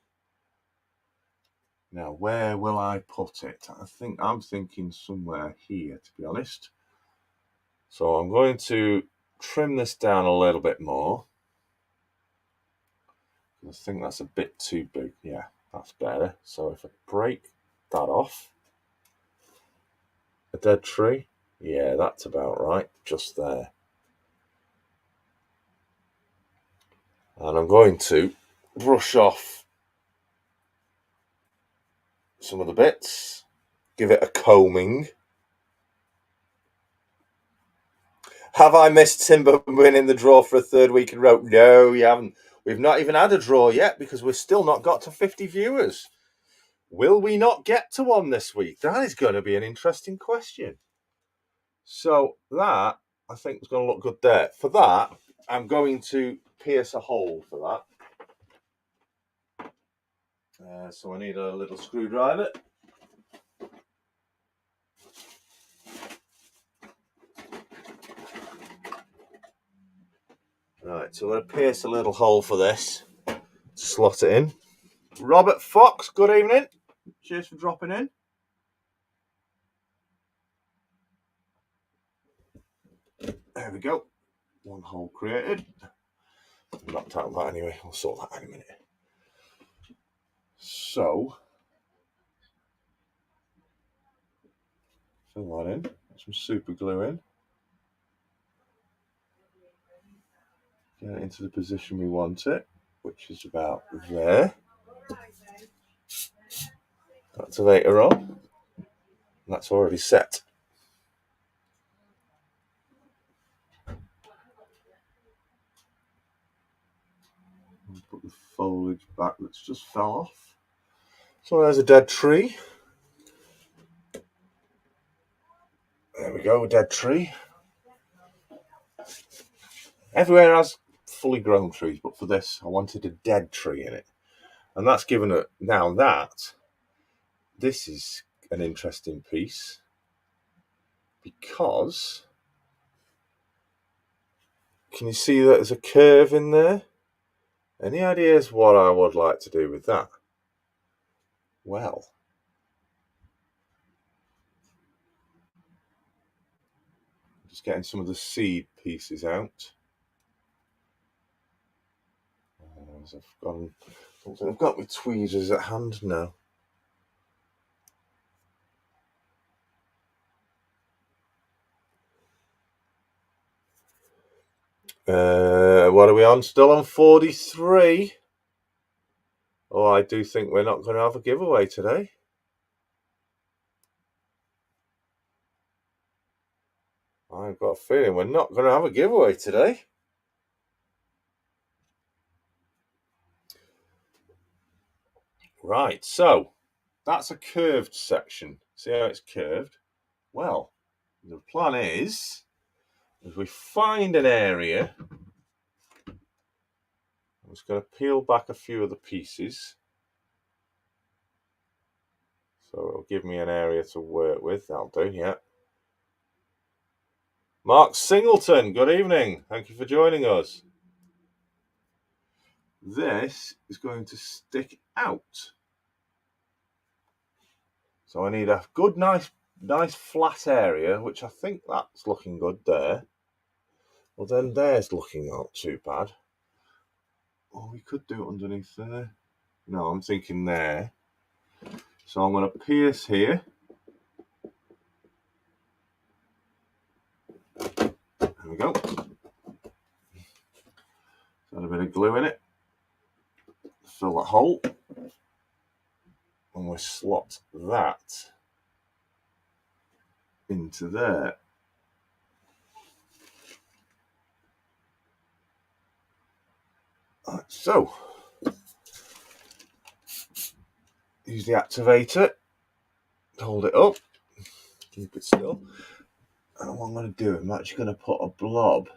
Now, where will I put it? I'm thinking somewhere here, to be honest. So I'm going to trim this down a little bit more. I think that's a bit too big. Yeah, that's better. So if I break that off, a dead tree. Yeah, that's about right. Just there. And I'm going to brush off some of the bits, give it a combing. Have I missed Timber winning the draw for a third week in a row? No, you haven't. We've not even had a draw yet because we've still not got to 50 viewers. Will we not get to one this week? That is going to be an interesting question. So that, I think, is going to look good there. For that, I'm going to pierce a hole for that. So I need a little screwdriver. Right, so I'm going to pierce a little hole for this. Slot it in. Robert Fox, good evening. Cheers for dropping in. There we go. One hole created. I'm knocked out of that anyway. I'll sort that in a minute. So, fill that in. Some super glue in. Get it into the position we want it, which is about there. Activator on. That's already set. Put the foliage back that's just fell off. So there's a dead tree. There we go, a dead tree. Everywhere has fully grown trees, but for this, I wanted a dead tree in it. And that's given it, now that, this is an interesting piece because, can you see that there's a curve in there? Any ideas what I would like to do with that? Well, just getting some of the seed pieces out. As I've gone something. I've got my tweezers at hand now. What are we on? Still on 43. Oh, I do think we're not going to have a giveaway today. I've got a feeling we're not going to have a giveaway today. Right, so that's a curved section. See how it's curved? Well, the plan is we find an area. I'm just going to peel back a few of the pieces. So it'll give me an area to work with. That'll do, yeah. Mark Singleton, good evening. Thank you for joining us. This is going to stick out. So I need a good, nice flat area, which I think that's looking good there. Well, then there's looking not too bad. Oh, we could do it underneath there. No, I'm thinking there. So I'm going to pierce here. There we go. Add a bit of glue in it. Fill that hole. And we slot that into there. Right, so use the activator, hold it up, keep it still. And what I'm going to do, I'm actually going to put a blob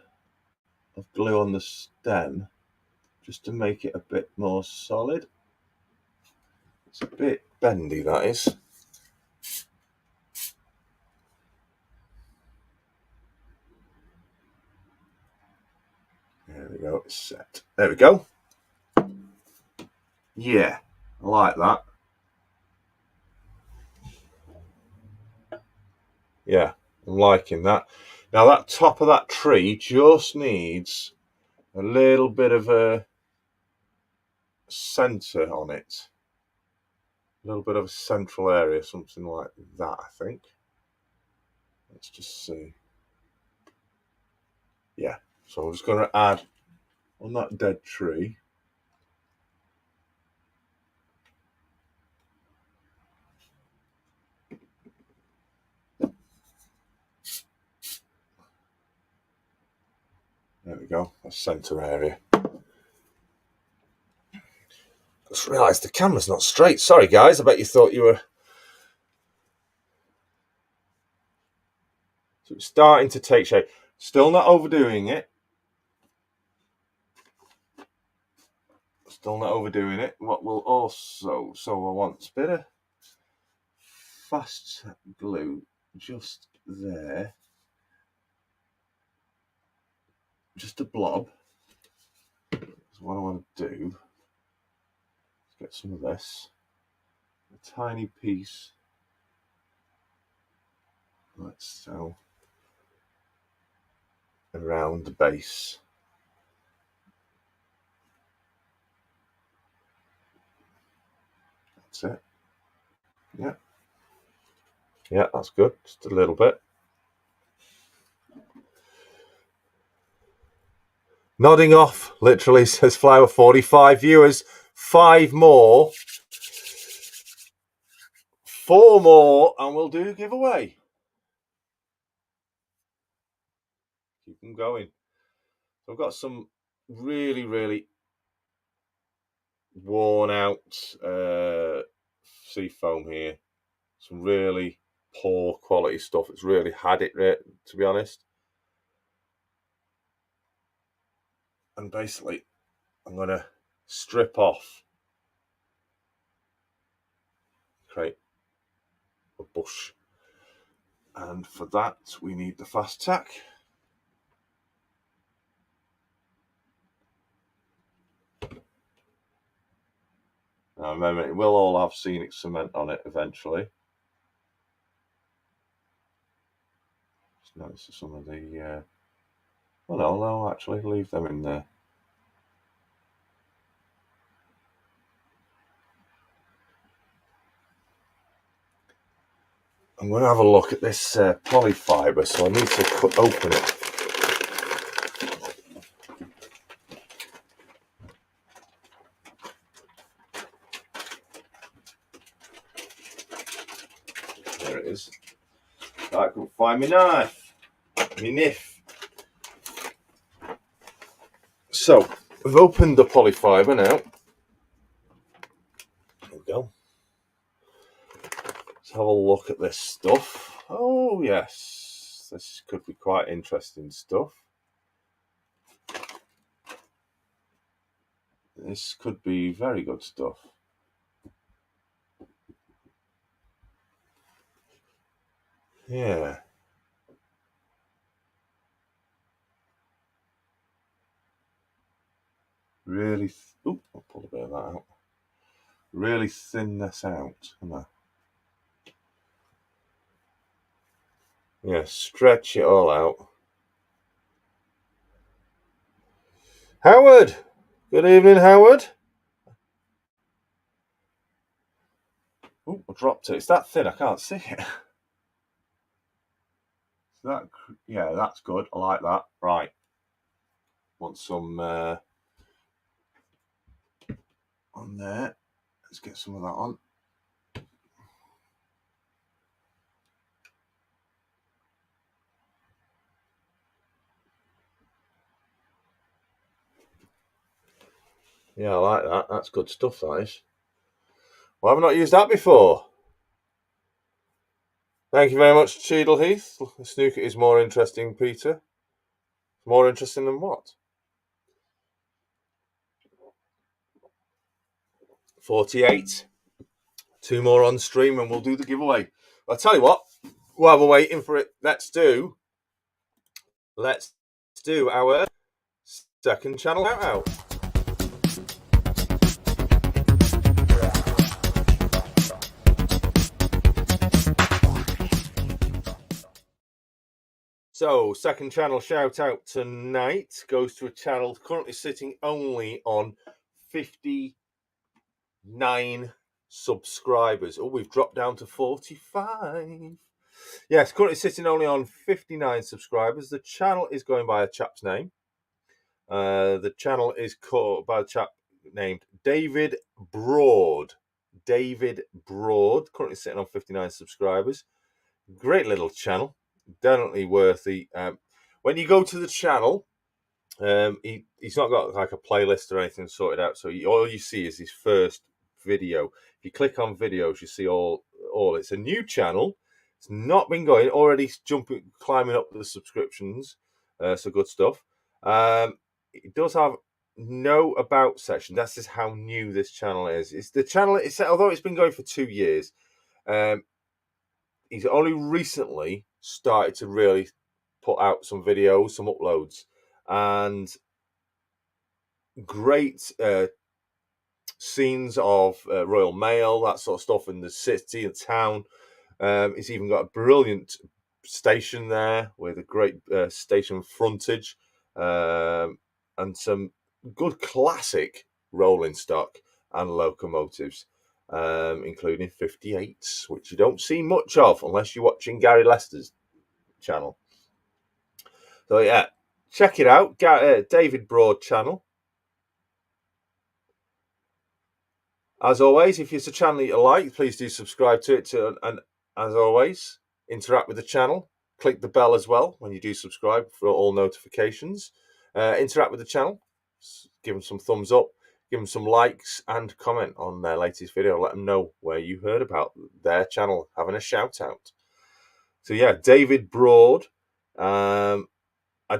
of glue on the stem just to make it a bit more solid. It's a bit bendy, that is. There we go, it's set. There we go. Yeah, I like that. Yeah, I'm liking that. Now that top of that tree just needs a little bit of a centre on it. A little bit of a central area, something like that, I think. Let's just see. Yeah, so I'm just going to add on that dead tree. There we go, a centre area. Just realised the camera's not straight. Sorry, guys, I bet you thought you were. So it's starting to take shape. Still not overdoing it. Still not overdoing it. What will also, so I want a bit of fast glue just there. Just a blob. So what I want to do is get some of this. A tiny piece. Like so. Around the base. That's it. Yeah. Yeah, that's good. Just a little bit. Nodding off, literally, says Flower 45 viewers. 5 more. 4 more, and we'll do a giveaway. Keep them going. So I've got some really, really worn out sea foam here. Some really poor quality stuff. It's really had it, to be honest. And basically, I'm going to strip off, create a bush. And for that, we need the fast tack. Now remember, it will all have Scenic cement on it eventually. Just notice some of the, well, no, actually leave them in there. I'm going to have a look at this polyfiber, so I need to open it. There it is. I can find my knife, my knife. So, we've opened the polyfiber now. There we go. Let's have a look at this stuff. Oh, yes. This could be quite interesting stuff. This could be very good stuff. Yeah. Really, I'll pull a bit of that out. Really thin this out, haven't I? Yeah, stretch it all out. Howard! Good evening, Howard. Oh, I dropped it. It's that thin, I can't see it. That, yeah, that's good. I like that. Right. Want some on there. Let's get some of that on. Yeah, I like that. That's good stuff, that is. Well, I've not used that before. Thank you very much, Cheadle Heath. The snooker is more interesting, Peter. More interesting than what? 48. 2 more on stream and we'll do the giveaway. I'll tell you what, while we're waiting for it, let's do our second channel shout out. So, second channel shout out tonight goes to a channel currently sitting only on 59 subscribers. Oh, we've dropped down to 45. Yes, currently sitting only on 59 subscribers. The channel is going by a chap's name. The channel is called by a chap named David Broad. David Broad, currently sitting on 59 subscribers. Great little channel. Definitely worth the. When you go to the channel, he's not got like a playlist or anything sorted out. So all you see is his first video. If you click on videos, you see all. It's a new channel. It's not been going. Already climbing up the subscriptions. So good stuff. It does have no about section. That's just how new this channel is. It's the channel. Although it's been going for 2 years. He's only recently started to really put out some videos, some uploads, and great scenes of Royal Mail, that sort of stuff in the city and town. He's even got a brilliant station there with a great station frontage and some good classic rolling stock and locomotives. Including 58s, which you don't see much of unless you're watching Gary Lester's channel. So yeah, check it out, David Broad channel. As always, if it's a channel you like, please do subscribe to it. And as always, interact with the channel. Click the bell as well when you do subscribe for all notifications. Interact with the channel. Give them some thumbs up. Give them some likes and comment on their latest video. Let them know where you heard about their channel having a shout out. So yeah, David Broad. I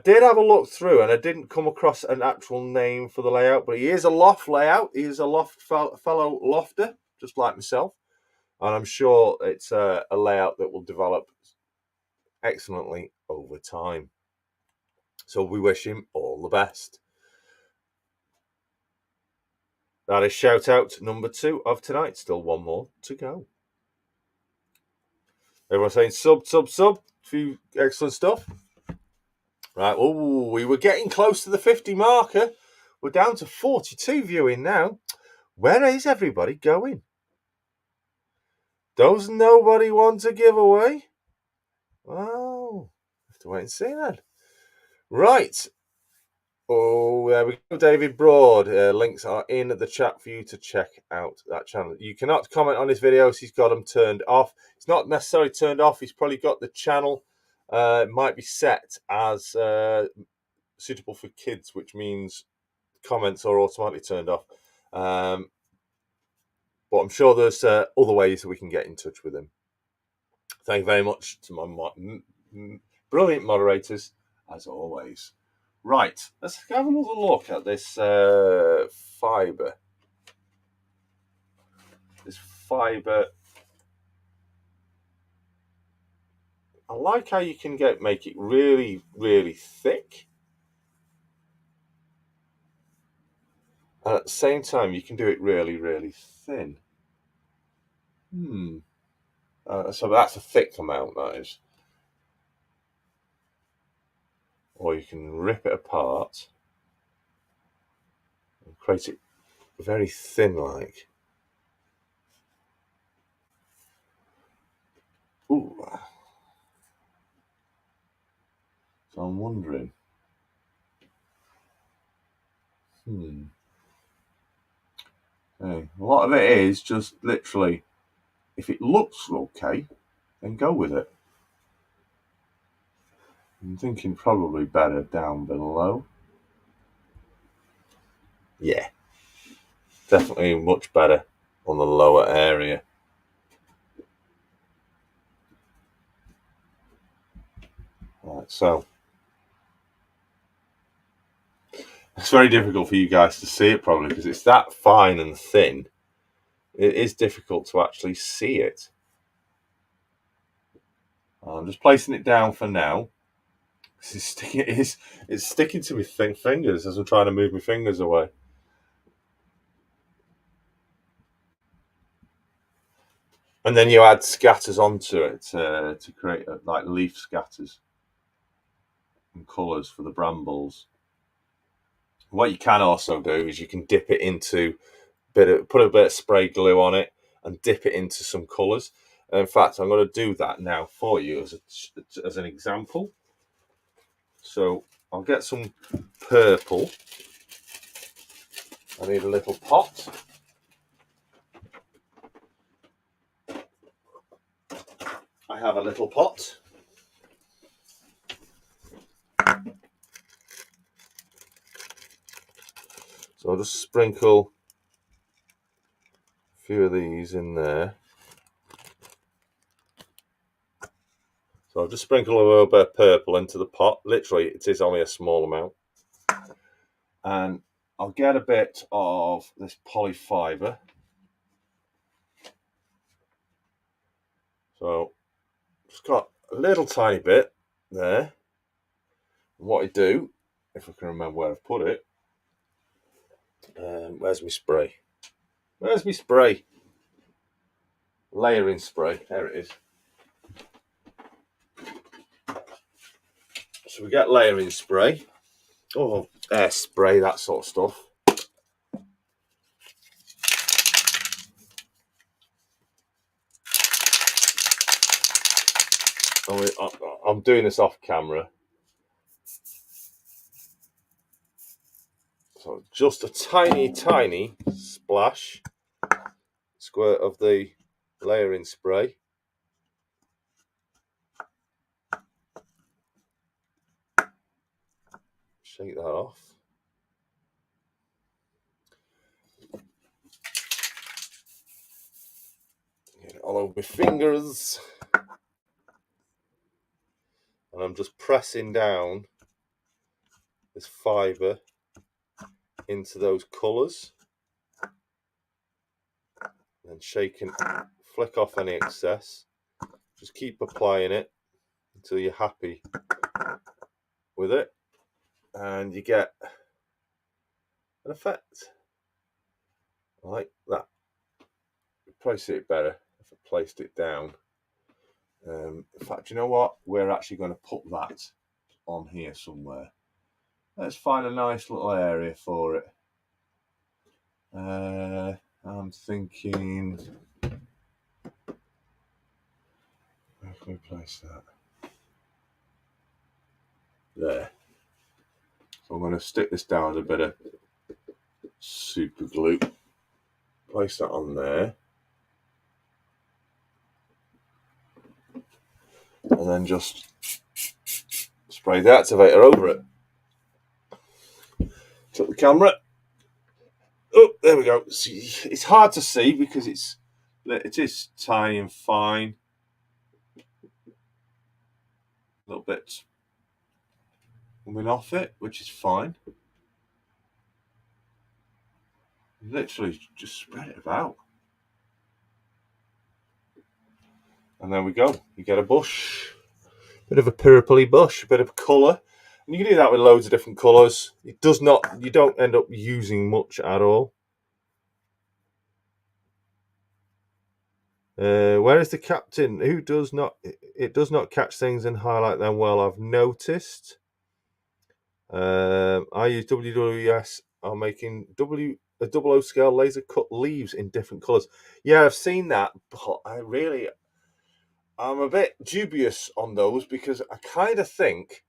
did have a look through and I didn't come across an actual name for the layout, but he is a loft layout. He is a fellow lofter, just like myself. And I'm sure it's a layout that will develop excellently over time. So we wish him all the best. That is shout out number 2 of tonight. Still one more to go. Everyone's saying sub. Few excellent stuff. Right. Oh, we were getting close to the 50 marker. We're down to 42 viewing now. Where is everybody going? Does nobody want a giveaway? Well, have to wait and see then. Right. Oh, there we go, David Broad. Links are in the chat for you to check out that channel. You cannot comment on his videos. He's got them turned off. It's not necessarily turned off. He's probably got the channel. It might be set as suitable for kids, which means comments are automatically turned off. But I'm sure there's other ways that we can get in touch with him. Thank you very much to my brilliant moderators, as always. Right, let's have another look at this fibre. This fibre. I like how you can make it really, really thick. And at the same time, you can do it really, really thin. So that's a thick amount, that is. Or you can rip it apart and create it very thin like. Ooh. So I'm wondering. A lot of it is just literally, if it looks okay, then go with it. I'm thinking probably better down below. Yeah, definitely much better on the lower area. Right, so it's very difficult for you guys to see it probably because it's that fine and thin. It is difficult to actually see it. I'm just placing it down for now. It's sticking to my fingers as I'm trying to move my fingers away. And then you add scatters onto it to create like leaf scatters and colours for the brambles. What you can also do is you can dip it into put a bit of spray glue on it and dip it into some colours. And in fact, I'm going to do that now for you as an example. So I'll get some purple. I need a little pot. I have a little pot. So I'll just sprinkle a few of these in there. So I'll just sprinkle a little bit of purple into the pot. Literally, it is only a small amount. And I'll get a bit of this polyfiber. So just got a little tiny bit there. And what I do, if I can remember where I've put it, where's my spray? Where's my spray? Layering spray. There it is. So we get layering spray. Oh, air spray, that sort of stuff. I'm doing this off camera. So just a tiny, tiny splash, squirt of the layering spray. Shake that off. Get it all over my fingers. And I'm just pressing down this fibre into those colours. And shaking, flick off any excess. Just keep applying it until you're happy with it. And you get an effect like that. You'd probably see it better if I placed it down. In fact, you know what? We're actually going to put that on here somewhere. Let's find a nice little area for it. I'm thinking Can we place that? There. So I'm going to stick this down with a bit of super glue. Place that on there. And then just spray the activator over it. Took the camera. Oh, there we go. See, it's hard to see because it is tiny and fine. A little bit coming off it, which is fine. Literally just spread it about. And there we go. You get a bush. Bit of a purpley bush, a bit of colour. And you can do that with loads of different colours. You don't end up using much at all. Where is the captain? It does not catch things and highlight them well, I've noticed. I use WWS are making a 00 scale laser cut leaves in different colours. Yeah, I've seen that, but I'm a bit dubious on those because I kind of think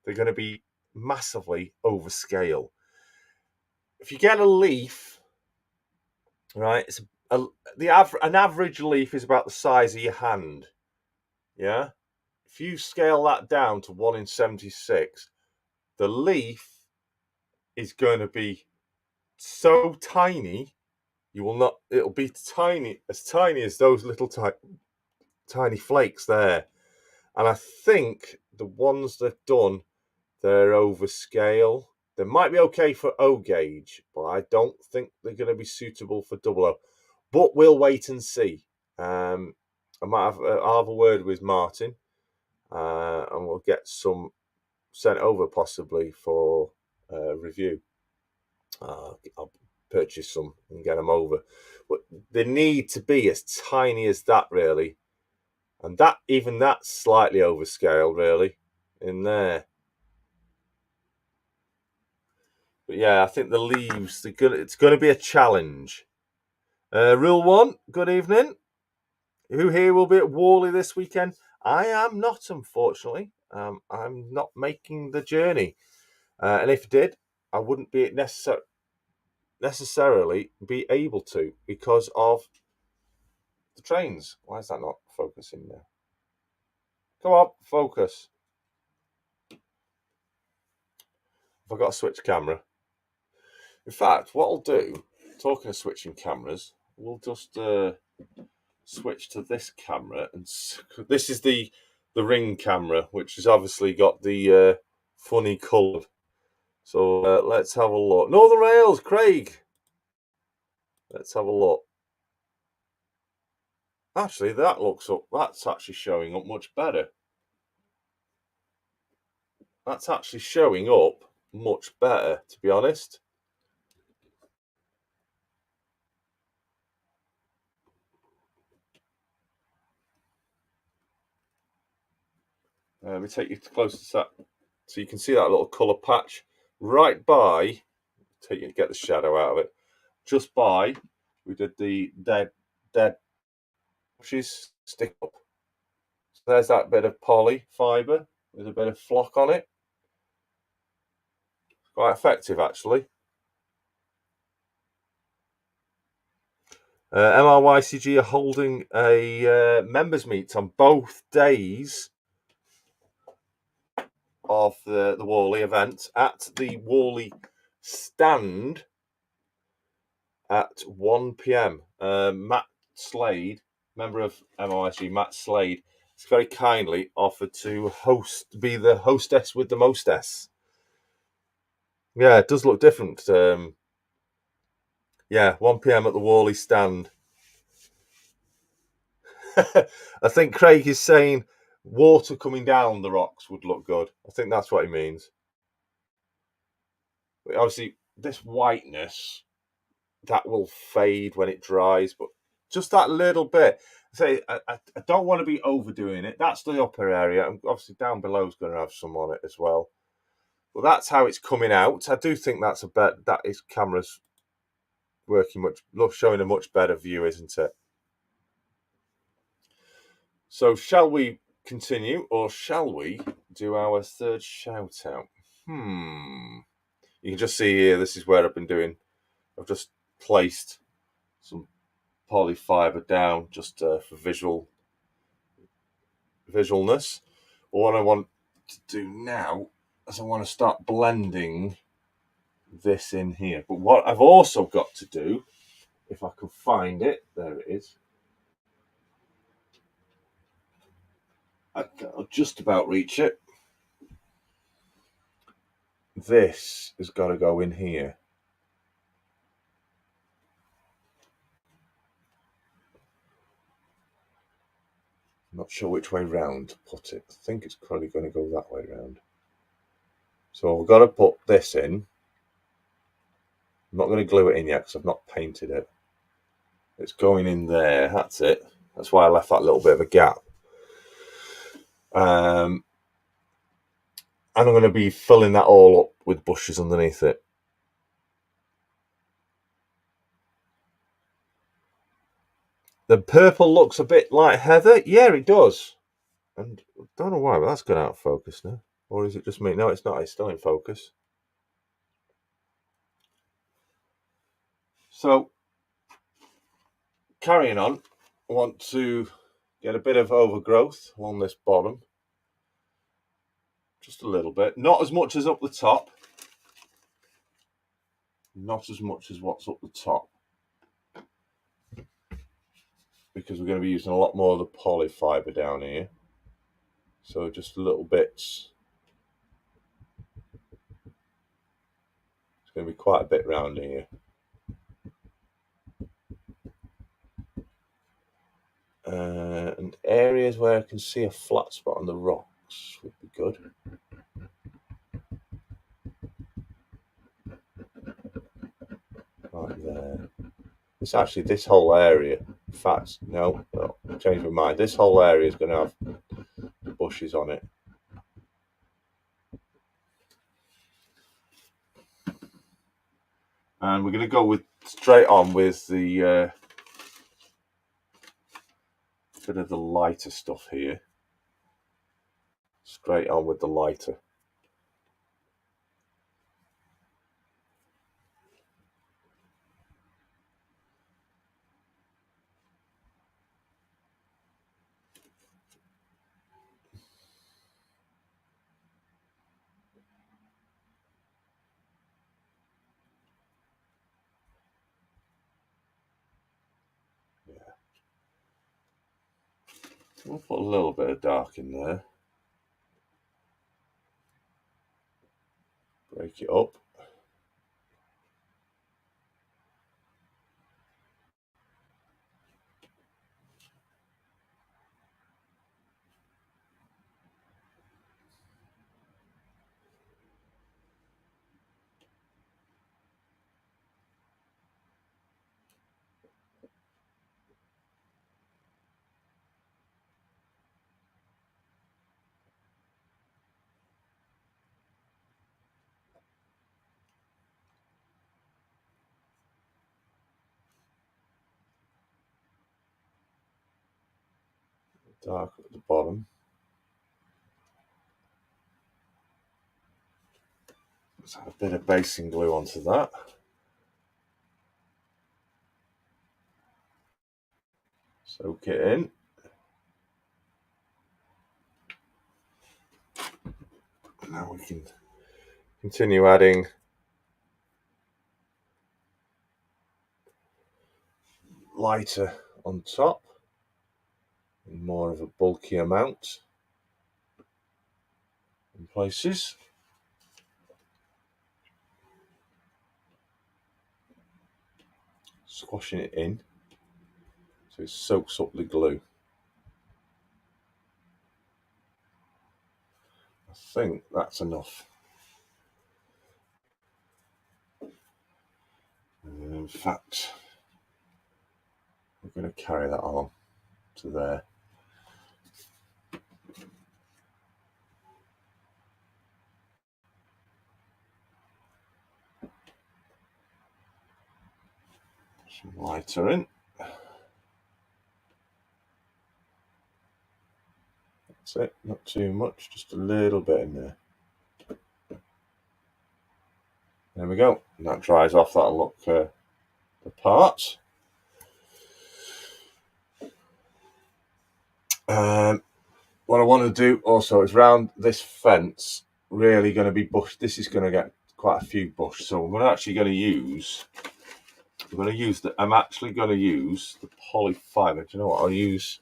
they're going to be massively overscale. If you get a leaf, right, an average leaf is about the size of your hand. Yeah, if you scale that down to 1 in 76, the leaf is going to be so tiny, it'll be tiny as those little tiny flakes there. And I think the ones they've done, they're overscale. They might be okay for O gauge, but I don't think they're going to be suitable for 00. But we'll wait and see. I'll have a word with Martin, and we'll get some sent over possibly for review. I'll purchase some and get them over. But they need to be as tiny as that, really. And that's slightly overscaled, really, in there. But yeah, I think the leaves, it's going to be a challenge. Rule 1, good evening. Who here will be at Worley this weekend? I am not, unfortunately. I'm not making the journey. And if I did, I wouldn't be necessarily be able to because of the trains. Why is that not focusing now? Come on, focus. I've got to switch camera. In fact, what I'll do, talking of switching cameras, we'll just switch to this camera, and this is the ring camera, which has obviously got the funny colour. So let's have a look. Northern Rails, Craig. Let's have a look. Actually, that's actually showing up much better. That's actually showing up much better, to be honest. Let me take you close to that, so you can see that little colour patch right by. Take you to get the shadow out of it. Just by, we did the dead bushes stick up. So there's that bit of poly fibre with a bit of flock on it. Quite effective, actually. MRYCG are holding a members meet on both days of the Worley event at the Worley stand at 1 p.m. Matt Slade, member of MRYCG, Matt Slade, has very kindly offered to be the hostess with the mostess. Yeah, it does look different. Yeah, 1 p.m. at the Worley stand. I think Craig is saying water coming down the rocks would look good. I think that's what he means. But obviously, this whiteness, that will fade when it dries, but just that little bit. I don't want to be overdoing it. That's the upper area, and obviously down below is going to have some on it as well. But that's how it's coming out. I do think that's that is camera's working showing a much better view, isn't it? So shall we continue, or shall we do our third shout out? You can just see here, this is where I've been doing. I've just placed some polyfiber down just for visualness. But what I want to do now is I want to start blending this in here. But what I've also got to do, if I can find it, there it is. I'll just about reach it. This has got to go in here. I'm not sure which way round to put it. I think it's probably going to go that way round. So I've got to put this in. I'm not going to glue it in yet because I've not painted it. It's going in there. That's it. That's why I left that little bit of a gap. And I'm going to be filling that all up with bushes underneath it. The purple looks a bit like heather. Yeah, it does. And I don't know why, but that's gone out of focus now. Or is it just me? No, it's not. It's still in focus. So, carrying on, I want to get a bit of overgrowth along this bottom. Just a little bit. Not as much as up the top. Not as much as what's up the top. Because we're going to be using a lot more of the polyfiber down here. So just little bits. It's going to be quite a bit round here. And areas where I can see a flat spot on the rocks would be good. Right there. It's actually this whole area. In fact, no, I changed my mind. This whole area is going to have bushes on it. And we're going to go straight on with the bit of the lighter stuff here. Straight on with the lighter. Yeah. We'll put a little bit of dark in there. Break it up. Dark at the bottom. Let's add a bit of basing glue onto that. Soak it in. Now we can continue adding lighter on top. In more of a bulky amount in places. Squashing it in so it soaks up the glue. I think that's enough. And in fact, we're going to carry that on to there. Some lighter in. That's it, not too much, just a little bit in there. There we go. And that dries off, that'll look the part. What I want to do also is round this fence, really going to be bush. This is going to get quite a few bush, so I'm actually going to use. I'm actually going to use the polyfiber. Do you know what? I'll use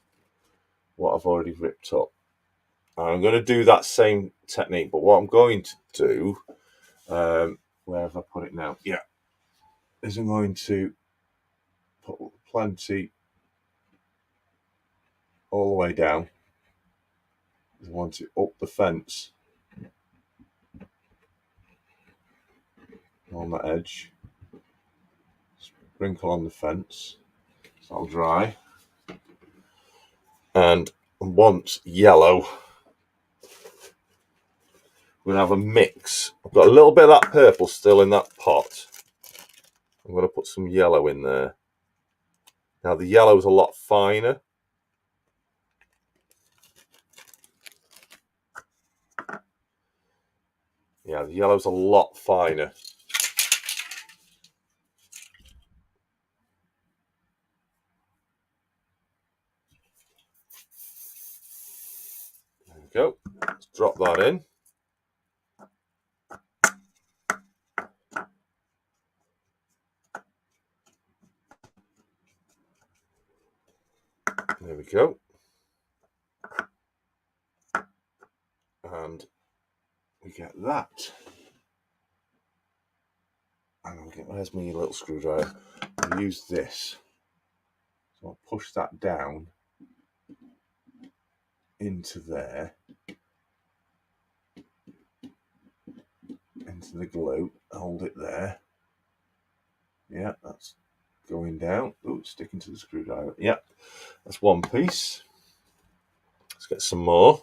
what I've already ripped up. I'm going to do that same technique, but what I'm going to do, where have I put it now? Yeah, is I'm going to put plenty all the way down. I want it up the fence on that edge. Sprinkle on the fence, so I'll dry. And once yellow, we're going to have a mix. I've got a little bit of that purple still in that pot. I'm going to put some yellow in there. Now the yellow is a lot finer. Yeah, the yellow's a lot finer. There we go. Let's drop that in. There we go. And we get that. And we get, where's my little screwdriver? I'll use this. So I'll push that down into there. Into the glue. Hold it there. Yeah, that's going down. Oh, sticking to the screwdriver. Yeah, that's one piece. Let's get some more.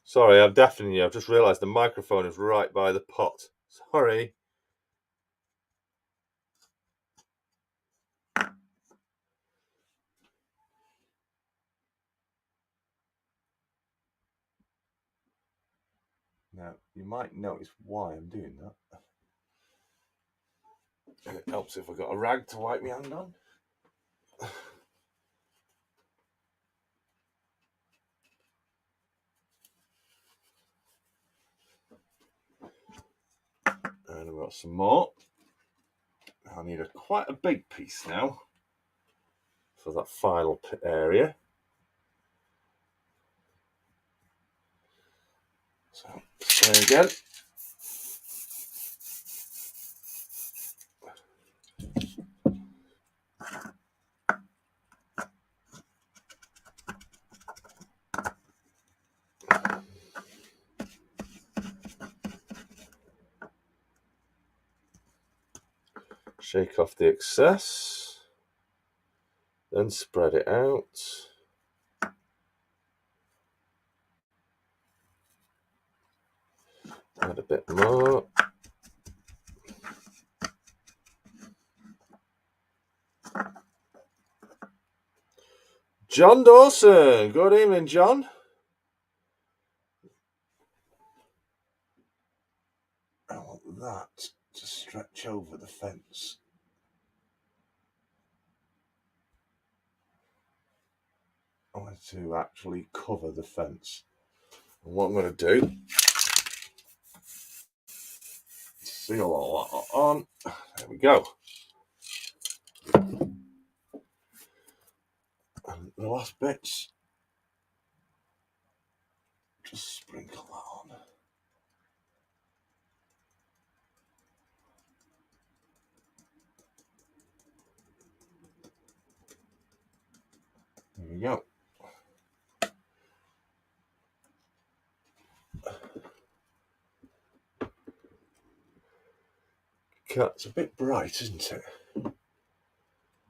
Sorry, I'm deafening you. I've just realised the microphone is right by the pot. Sorry. Now, you might notice why I'm doing that. And it helps if I've got a rag to wipe my hand on. And I've got some more. I need quite a big piece now for that final area. So, there again. Shake off the excess, then spread it out. Add a bit more. John Dawson, good evening, John. I want that to stretch over the fence. I want to actually cover the fence. And what I'm going to do, seal all that on. There we go. And the last bits, just sprinkle that on. There we go. It's a bit bright, isn't it?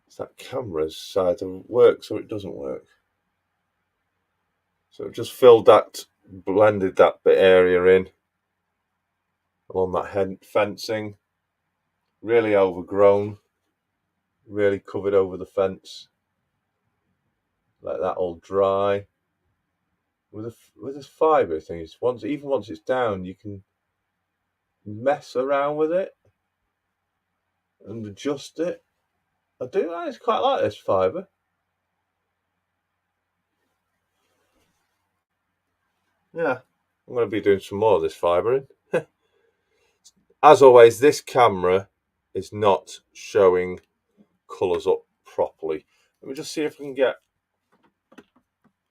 It's that camera's side of work, so it doesn't work. So it just filled that blended that bit area in along that fencing. Really overgrown, really covered over the fence. Let that all dry. With this fibre thing, even once it's down, you can mess around with it and adjust it. I quite like this fibre. Yeah, I'm going to be doing some more of this fibring. As always, this camera is not showing colours up properly. Let me just see if we can get...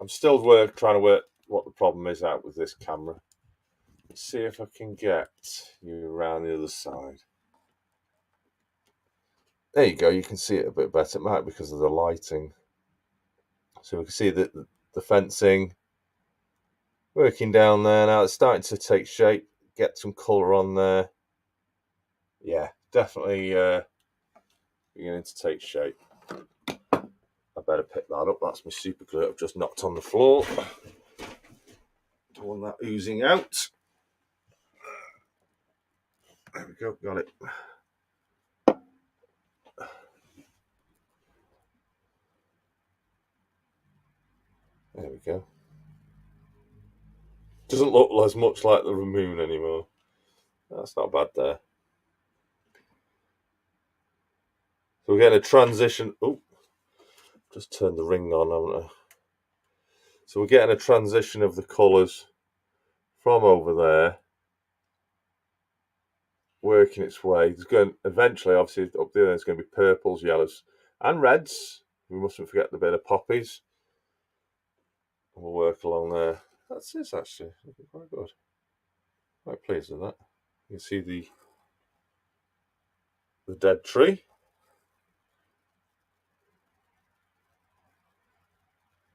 I'm still trying to work what the problem is out with this camera. Let's see if I can get you around the other side. There you go, you can see it a bit better. It might be because of the lighting. So we can see the fencing working down there now. It's starting to take shape, get some colour on there. Yeah, definitely beginning to take shape. I better pick that up. That's my super glue I've just knocked on the floor. Don't want that oozing out. There we go, got it. There we go. Doesn't look as much like the moon anymore. That's not bad there. So we're getting a transition. Oh, just turned the ring on, haven't I? So we're getting a transition of the colours from over there, working its way. There's going eventually, obviously, up there, there's going to be purples, yellows, and reds. We mustn't forget the bit of poppies. And we'll work along there. That's this actually looking quite good. Quite pleased with that. You can see the dead tree.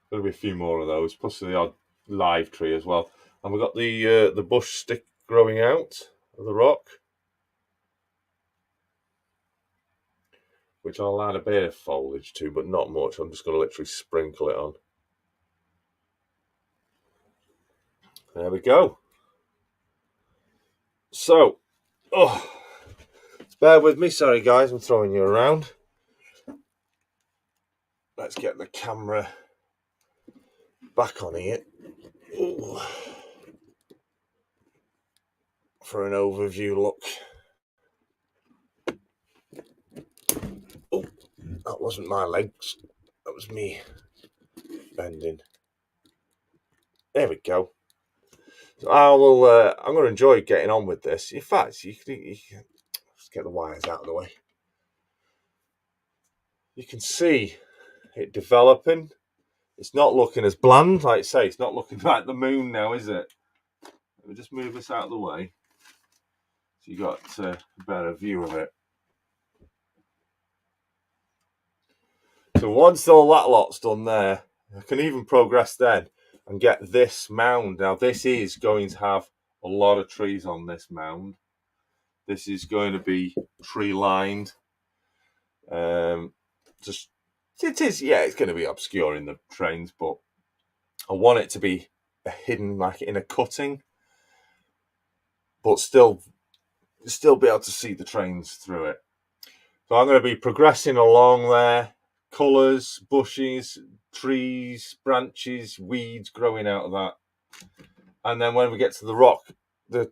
There'll be a few more of those, plus the odd live tree as well. And we've got the bush stick growing out of the rock, which I'll add a bit of foliage to, but not much. I'm just going to literally sprinkle it on. There we go. So, bear with me. Sorry, guys, I'm throwing you around. Let's get the camera back on here. Ooh. For an overview look. Oh, that wasn't my legs. That was me bending. There we go. So I'm going to enjoy getting on with this. In fact, you can just get the wires out of the way. You can see it developing. It's not looking as bland, like I say. It's not looking like the moon now, is it? Let me just move this out of the way so you got a better view of it. So once all that lot's done there, I can even progress then and get this mound. Now this is going to have a lot of trees on this mound. This is going to be tree lined. It's going to be obscuring the trains, but I want it to be hidden like in a cutting, but still be able to see the trains through it. So I'm going to be progressing along there. Colours, bushes, trees, branches, weeds growing out of that. And then when we get to the rock, the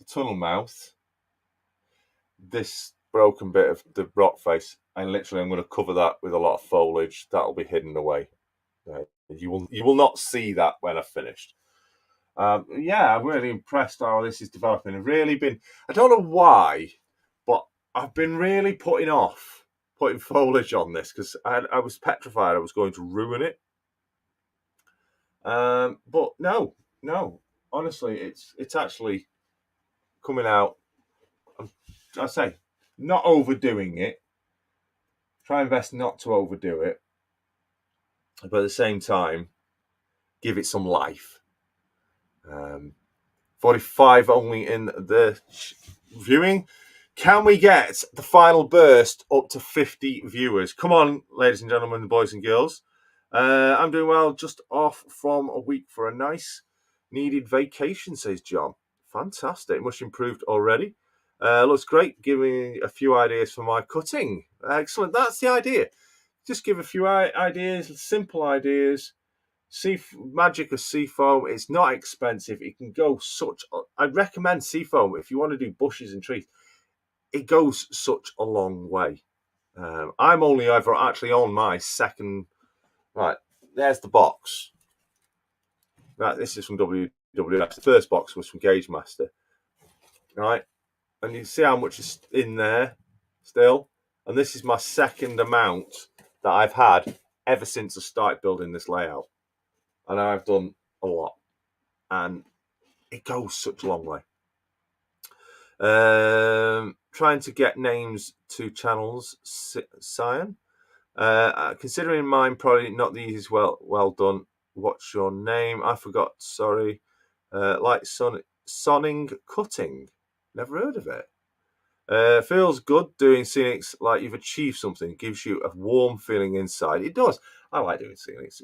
tunnel mouth, this broken bit of the rock face, and literally I'm going to cover that with a lot of foliage. That'll be hidden away. You will not see that when I've finished. Yeah, I'm really impressed how this is developing. I've really been, I don't know why, but I've been really putting foliage on this because I was petrified I was going to ruin it. But no, honestly, it's actually coming out. I say, not overdoing it. Try and best not to overdo it, but at the same time, give it some life. 45 only in the viewing. Can we get the final burst up to 50 viewers? Come on, ladies and gentlemen, boys and girls. I'm doing well, just off from a week for a nice needed vacation, says John. Fantastic, much improved already. Looks great. Giving a few ideas for my cutting. Excellent, that's the idea. Just give a few ideas, simple ideas. Magic of seafoam. It's not expensive. It can go such. I'd recommend seafoam if you want to do bushes and trees. It goes such a long way. I'm only ever actually on my second. Right, there's the box. Right, this is from WWF. The first box was from Gauge Master. Right, and you see how much is in there still. And this is my second amount that I've had ever since I started building this layout. And I've done a lot. And it goes such a long way. Trying to get names to channels, Cyan. Considering mine probably not the easiest. Well done. What's your name? I forgot. Sorry. Like Sonning Cutting. Never heard of it. Feels good doing scenics like you've achieved something. Gives you a warm feeling inside. It does. I like doing scenics.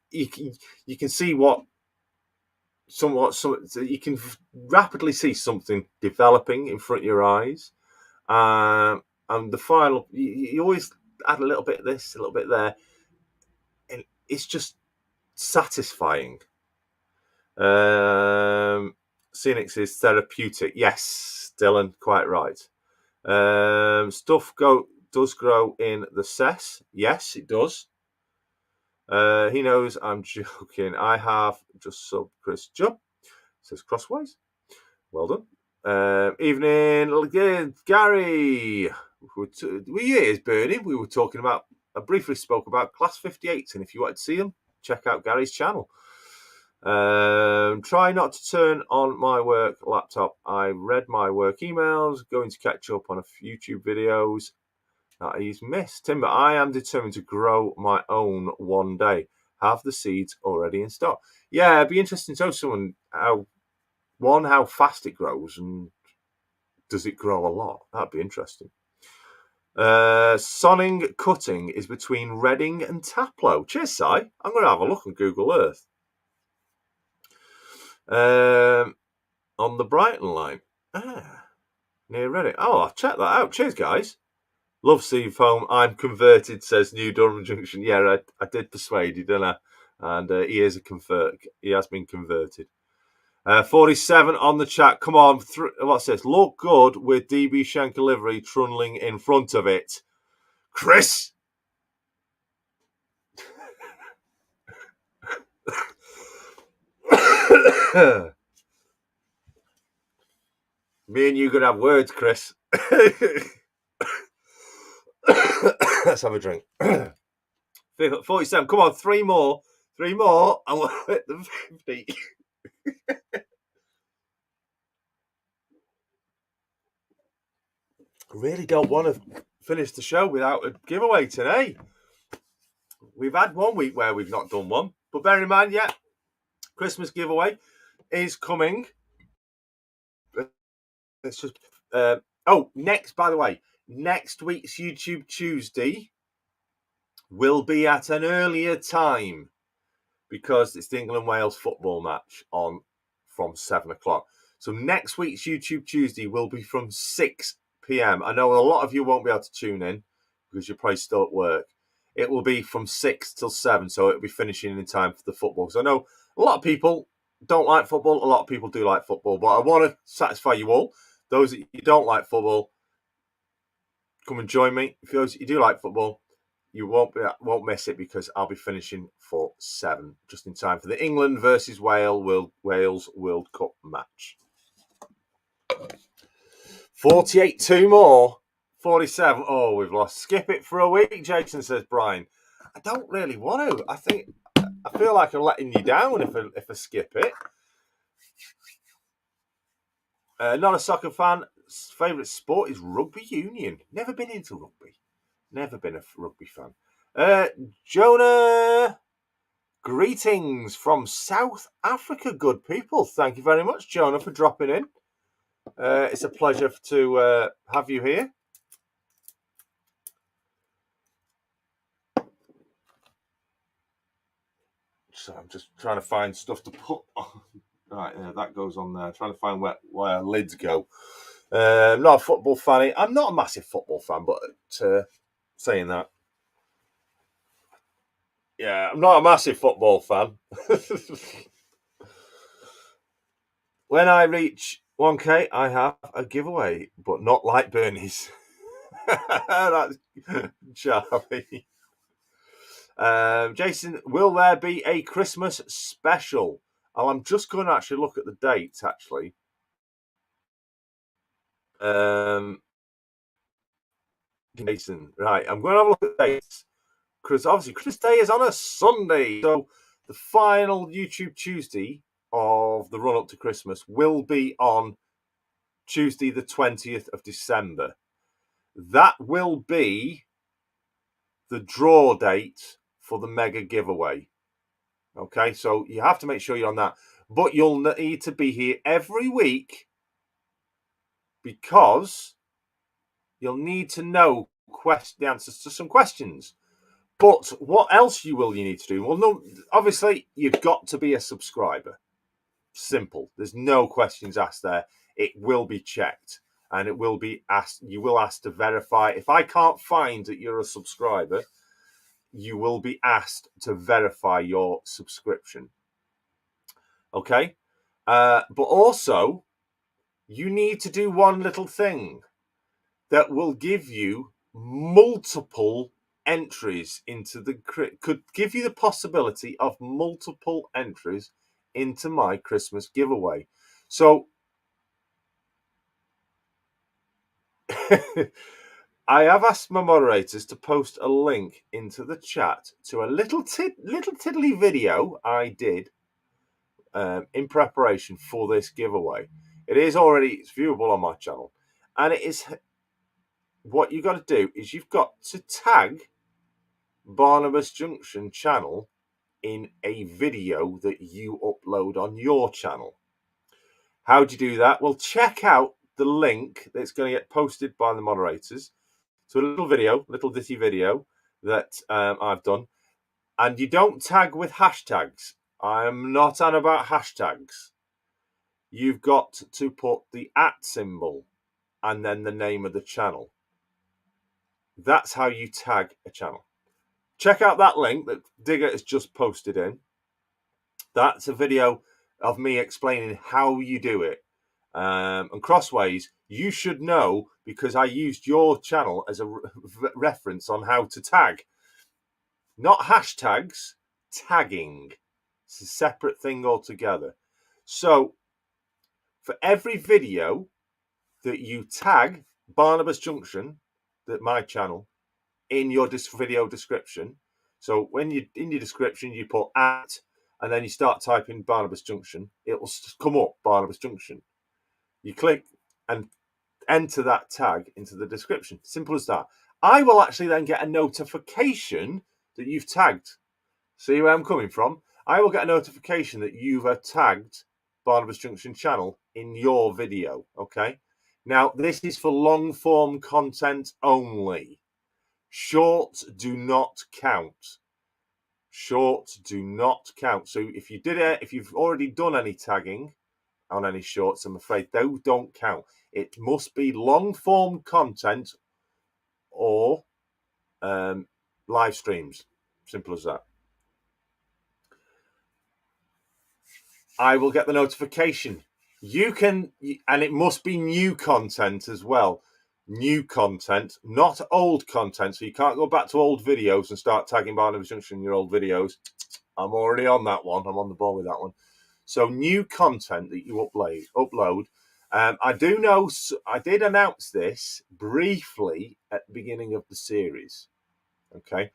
You can see what you can rapidly see something developing in front of your eyes, and the final you always add a little bit of this, a little bit there, and it's just satisfying. Scenics is therapeutic. Yes, Dylan, quite right. Stuff does grow in the cess. Yes, it does. He knows I'm joking. I have just sub Chris Jubb. Says crossways. Well done. Evening, Gary. Years burning. We were talking about. I briefly spoke about Class 58s, and if you want to see them, check out Gary's channel. Try not to turn on my work laptop. I read my work emails, going to catch up on a few YouTube videos that he's missed. Timber, I am determined to grow my own one day. Have the seeds already in stock. Yeah, it'd be interesting to know someone how fast it grows, and does it grow a lot? That'd be interesting. Sonning Cutting is between Reading and Taplow. Cheers, Si. I'm going to have a look on Google Earth. On the Brighton line. Near Reading. Oh, I'll check that out. Cheers, guys. Love seafoam. I'm converted, says New Durham Junction. Yeah, I did persuade you, didn't I? And he has been converted. 47 on the chat. Come on. What's this? Look good with DB Schenker livery trundling in front of it. Chris! Me and you going to have words, Chris. Let's have a drink. 47. Come on, three more. And we'll hit the 50. Really don't want to finish the show without a giveaway today. We've had 1 week where we've not done one, but bear in mind, yeah, Christmas giveaway is coming. It's just by the way, next week's YouTube Tuesday will be at an earlier time because it's the England-Wales football match on from 7 o'clock. So next week's YouTube Tuesday will be from 6 p.m. I know a lot of you won't be able to tune in because you're probably still at work. It will be from 6 till 7, so it'll be finishing in time for the football. So I know a lot of people don't like football. A lot of people do like football, but I want to satisfy you all. Those that you don't like football, come and join me. If those that you do like football, you won't miss it because I'll be finishing for 7, just in time for the England versus Wales World Cup match. 48, 2 more. 47. Oh, we've lost. Skip it for a week, Jason, says Brian. I don't really want to. I feel like I'm letting you down if I skip it. Not a soccer fan. Favourite sport is rugby union. Never been into rugby. Never been a rugby fan. Jonah, greetings from South Africa, good people. Thank you very much, Jonah, for dropping in. It's a pleasure to have you here. So I'm just trying to find stuff to put on. Right, yeah, that goes on there. Trying to find where our lids go. I'm not a football fan. I'm not a massive football fan, but saying that, yeah, I'm not a massive football fan. When I reach 1K, I have a giveaway, but not like Bernie's. That's Charlie. Jason, will there be a Christmas special? Oh, I'm just going to actually look at the dates, actually. Jason, right, I'm going to have a look at the dates, because obviously Christmas Day is on a Sunday. So the final YouTube Tuesday of the run-up to Christmas will be on Tuesday, the 20th of December. That will be the draw date for the mega giveaway. Okay, so you have to make sure you're on that. But you'll need to be here every week, because you'll need to know the answers to some questions. But what else you need to do? Well, no, obviously, you've got to be a subscriber. Simple. There's no questions asked there. It will be checked, and it will be asked. You will ask to verify. If I can't find that you're a subscriber, you will be asked to verify your subscription. Okay? But also, you need to do one little thing that will give you multiple entries into could give you the possibility of multiple entries into my Christmas giveaway. So I have asked my moderators to post a link into the chat to a little tiddly video I did in preparation for this giveaway. It's viewable on my channel, and it is what you got to do is you've got to tag Barnabas Junction channel in a video that you upload on your channel. How do you do that? Well, check out the link that's going to get posted by the moderators. So a little ditty video that I've done. And you don't tag with hashtags. I'm not on about hashtags. You've got to put the @ symbol and then the name of the channel. That's how you tag a channel. Check out that link that Digger has just posted in. That's a video of me explaining how you do it. And Crossways, you should know, because I used your channel as a reference on how to tag. Not hashtags, tagging. It's a separate thing altogether. So for every video that you tag Barnabas Junction, my channel, in your video description, so when you in your description you put @ and then you start typing Barnabas Junction, it will come up Barnabas Junction. You click and enter that tag into the description. Simple as that. I will actually then get a notification that you've tagged. See where I'm coming from? I will get a notification that you've tagged Barnabas Junction channel in your video. Okay. Now, this is for long form content only. Shorts do not count. Shorts do not count. So if you've already done any tagging on any shorts, I'm afraid those don't count. It must be long form content or live streams. Simple as that. I will get the notification. You can, and it must be new content as well. New content, not old content. So you can't go back to old videos and start tagging Barnabas Junction in your old videos. I'm already on that one. I'm on the ball with that one. So new content that you upload. I do know, I did announce this briefly at the beginning of the series. Okay.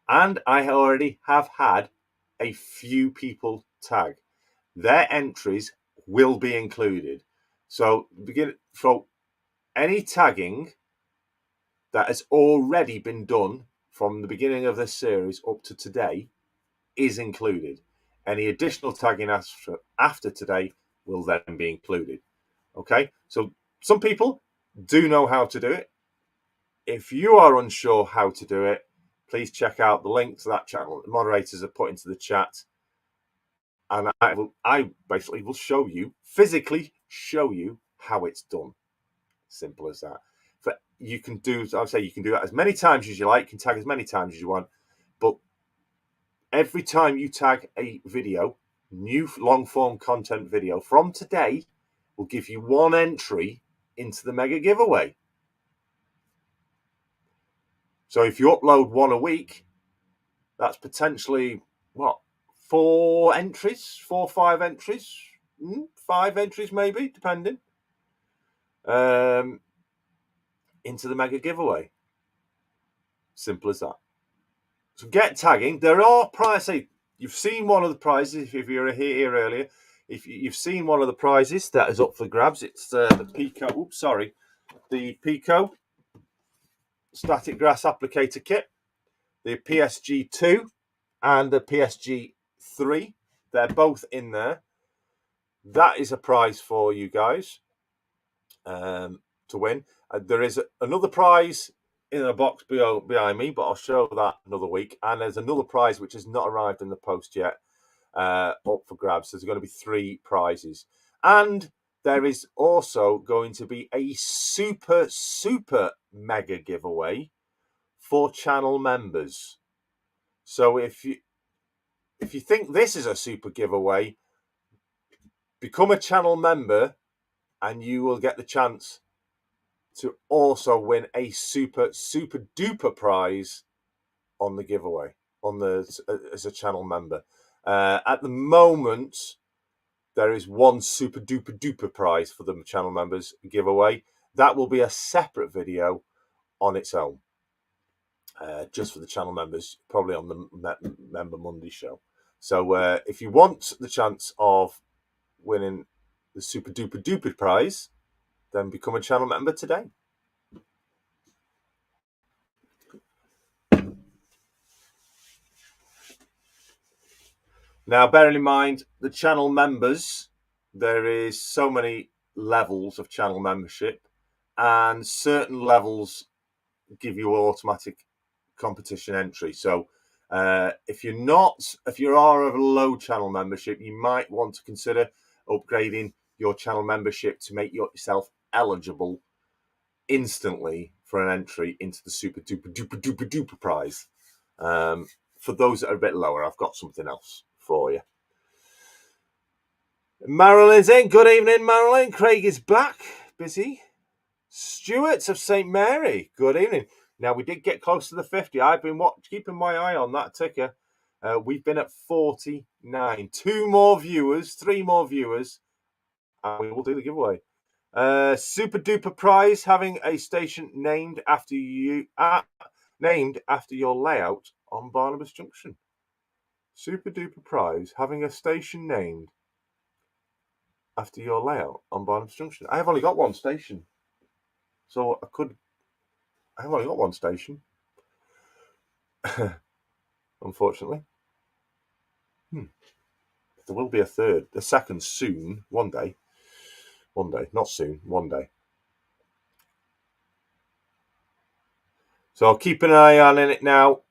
And I already have had a few people tag. Their entries will be included. So any tagging that has already been done from the beginning of this series up to today is included. Any additional tagging after today will then be included. Okay, so some people do know how to do it. If you are unsure how to do it, please check out the link to that channel. The moderators are put into the chat. and I basically will physically show you how it's done. Simple as that. You can do that as many times as you like. You can tag as many times as you want, but every time you tag a video, new long form content video from today, will give you one entry into the mega giveaway. So if you upload one a week, that's potentially what, 4 entries, 4 or 5 entries, 5 entries maybe, depending, into the mega giveaway. Simple as that. So get tagging. There are prizes. You've seen one of the prizes if you were here earlier. If you've seen one of the prizes that is up for grabs, it's the Pico. The Pico static grass applicator kit, the PSG2 and the PSG3. They're both in there. That is a prize for you guys to win. There is another prize in a box behind me, but I'll show that another week. And there's another prize which has not arrived in the post yet, up for grabs. So there's going to be 3 prizes. And there is also going to be a super mega giveaway for channel members. So if you think this is a super giveaway, become a channel member and you will get the chance to also win a super duper prize on the giveaway as a channel member. At the moment, there is one super duper prize for the channel members giveaway. That will be a separate video on its own, just for the channel members, probably on the Member Monday show. So if you want the chance of winning the super duper prize, then become a channel member today. Now, bearing in mind the channel members, there is so many levels of channel membership, and certain levels give you automatic competition entry. So if you are of a low channel membership, you might want to consider upgrading your channel membership to make yourself eligible instantly for an entry into the super duper prize. For those that are a bit lower, I've got something else for you. Marilyn's in. Good evening, Marilyn. Craig is back. Busy. Stuart of St. Mary. Good evening. Now, we did get close to the 50. I've been keeping my eye on that ticker. We've been at 49. 3 more viewers, and we will do the giveaway. Super duper prize, having a station named after you, named after your layout on Barnabas Junction. Super duper prize, having a station named after your layout on Barnabas Junction. I have only got one station, so I have only got one station. Unfortunately. There will be a second soon, one day, not soon, one day. So I'll keep an eye on it now.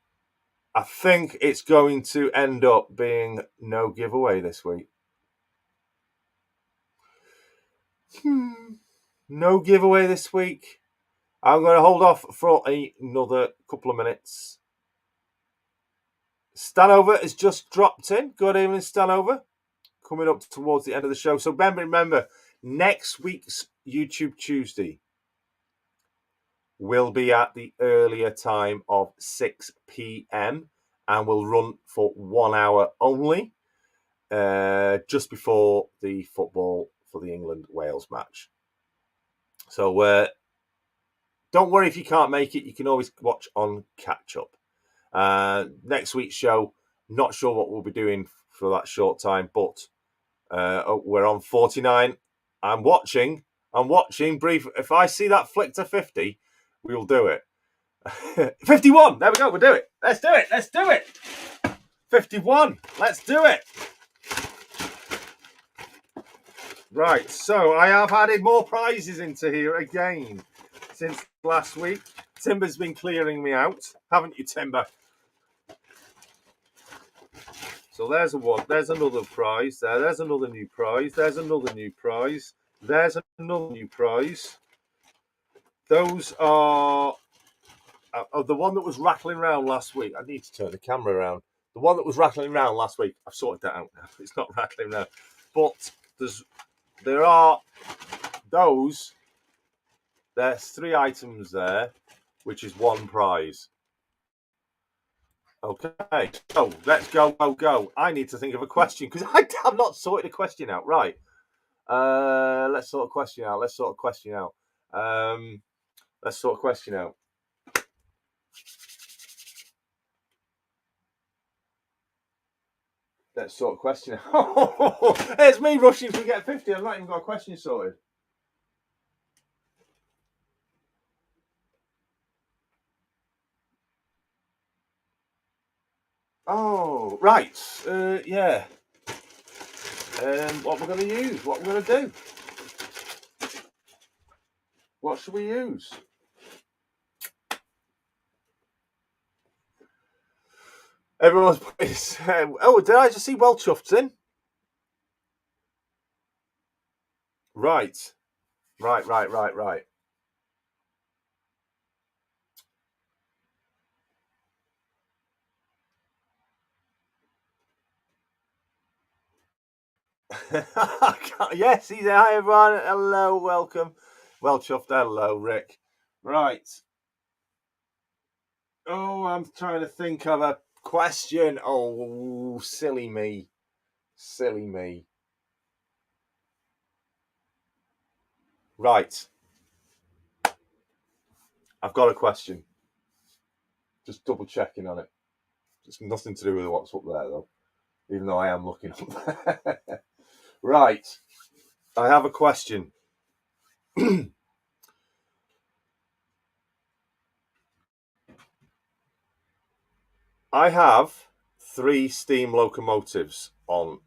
I think it's going to end up being no giveaway this week. No giveaway this week. I'm going to hold off for another couple of minutes. Stanover has just dropped in. Good evening, Stanover. Coming up towards the end of the show. So remember, next week's YouTube Tuesday will be at the earlier time of 6 p.m. and will run for 1 hour only, just before the football for the England-Wales match. So don't worry if you can't make it. You can always watch on catch-up. Next week's show, not sure what we'll be doing for that short time, but we're on 49. I'm watching brief. If I see that flick to 50, we'll do it. 51. There we go. We'll do it. Let's do it. 51. Let's do it. Right. So I have added more prizes into here again since last week. Timber's been clearing me out, haven't you, Timber? So there's a one. There's another prize. There's another new prize. There's another new prize. There's another new prize. Those are the one that was rattling around last week. I need to turn the camera around. The one that was rattling around last week. I've sorted that out now. It's not rattling around. But there are those. There's 3 items there, which is 1 prize. Okay, so let's go. I need to think of a question because I've not sorted a question out. Right. Let's sort a question out. Let's sort a question out. Let's sort a question out. Let's sort a question out. It's me rushing to get 50. I've not even got a question sorted. Oh, right. Yeah. What we're going to use? What we're going to do? What should we use? Everyone's oh, did I just see Well Chuffed's in? Right. Yes, he's there. Hi, everyone. Hello, welcome. Well Chuffed. Hello, Rick. Right. Oh, I'm trying to think of a question. Oh, silly me. Silly me. Right. I've got a question. Just double checking on it. It's nothing to do with what's up there, though. Even though I am looking up there. Right. I have a question. I have 3 steam locomotives on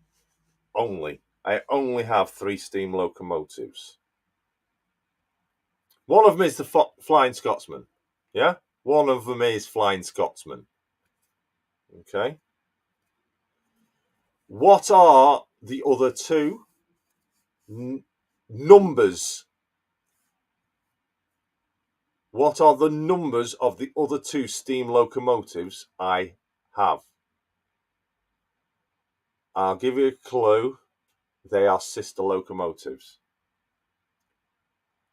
only. I only have 3 steam locomotives. One of them is the Flying Scotsman. Yeah? One of them is Flying Scotsman. Okay. What are the other 2 numbers? What are the numbers of the other 2 steam locomotives I have? I'll give you a clue. They are sister locomotives.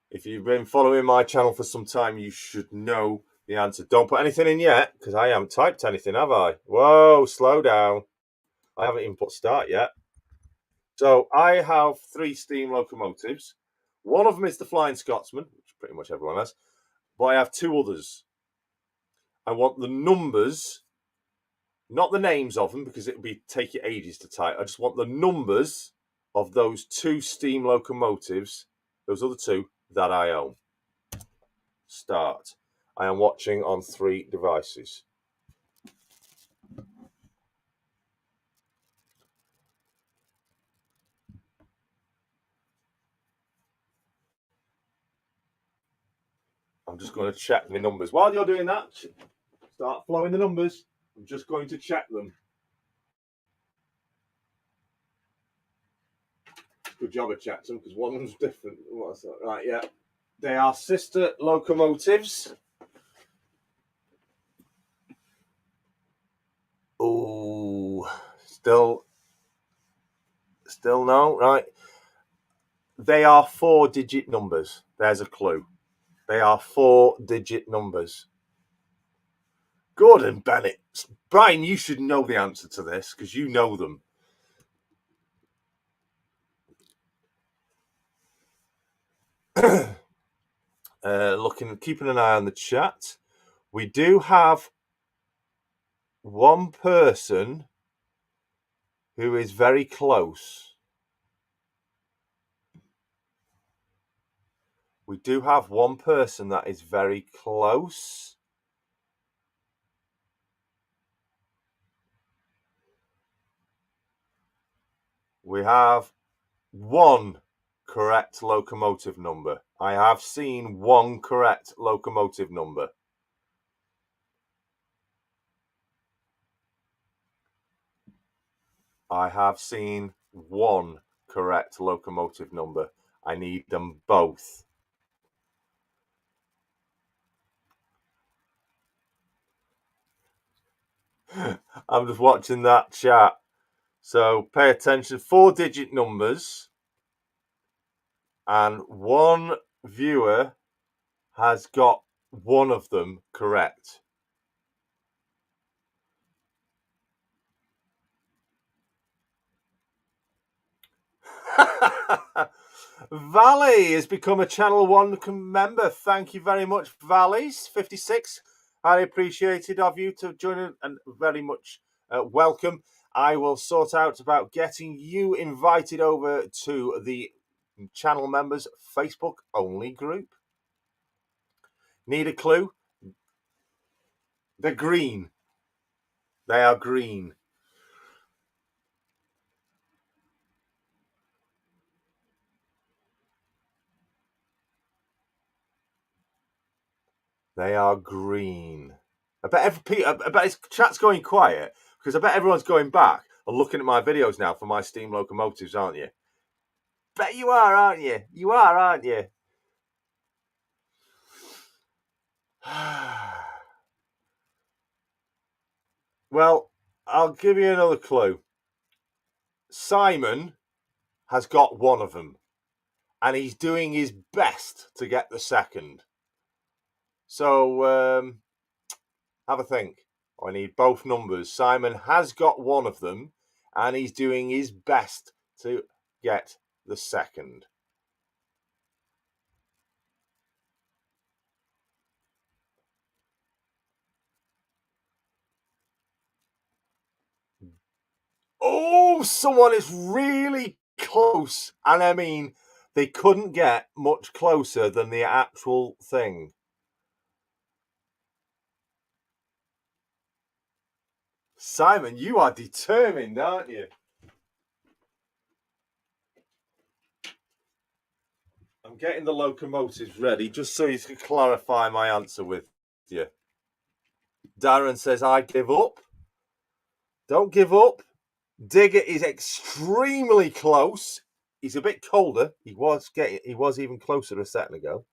If you've been following my channel for some time, you should know the answer. Don't put anything in yet, because I haven't typed anything, have I? Whoa, slow down. I haven't even put start yet. So I have 3 steam locomotives. One of them is the Flying Scotsman, which pretty much everyone has. But I have 2 others. I want the numbers, not the names of them, because it would be take you ages to type. I just want the numbers of those 2 steam locomotives, those other 2, that I own. Start. I am watching on 3 devices. I'm just going to check the numbers. While you're doing that, start flowing the numbers. I'm just going to check them. Good job I checked them, because one of them's different. What's that? Right, yeah. They are sister locomotives. Oh, still no, right. They are 4-digit numbers. There's a clue. They are 4-digit numbers. Gordon Bennett. Brian, you should know the answer to this, because you know them. Keeping an eye on the chat. We do have one person who is very close. We do have one person that is very close. We have one correct locomotive number. I have seen one correct locomotive number. I have seen one correct locomotive number. I need them both. I'm just watching that chat. So pay attention. 4-digit numbers. And one viewer has got one of them correct. Valley has become a Channel 1 member. Thank you very much, Valleys. 56. Highly appreciated of you to join in, and very much welcome. I will sort out about getting you invited over to the channel members Facebook only group. Need a clue? They're green. They are green. They are green. I bet his chat's going quiet because I bet everyone's going back and looking at my videos now for my steam locomotives, aren't you? Bet you are, aren't you? You are, aren't you? Well, I'll give you another clue. Simon has got one of them, and he's doing his best to get the second. So have a think. I need both numbers. Simon has got one of them, and he's doing his best to get the second. Oh, someone is really close. And I mean, they couldn't get much closer than the actual thing. Simon, you are determined, aren't you? I'm getting the locomotives ready just so you can clarify my answer with you. Darren says, I give up. Don't give up. Digger is extremely close. He's a bit colder. He was even closer a second ago.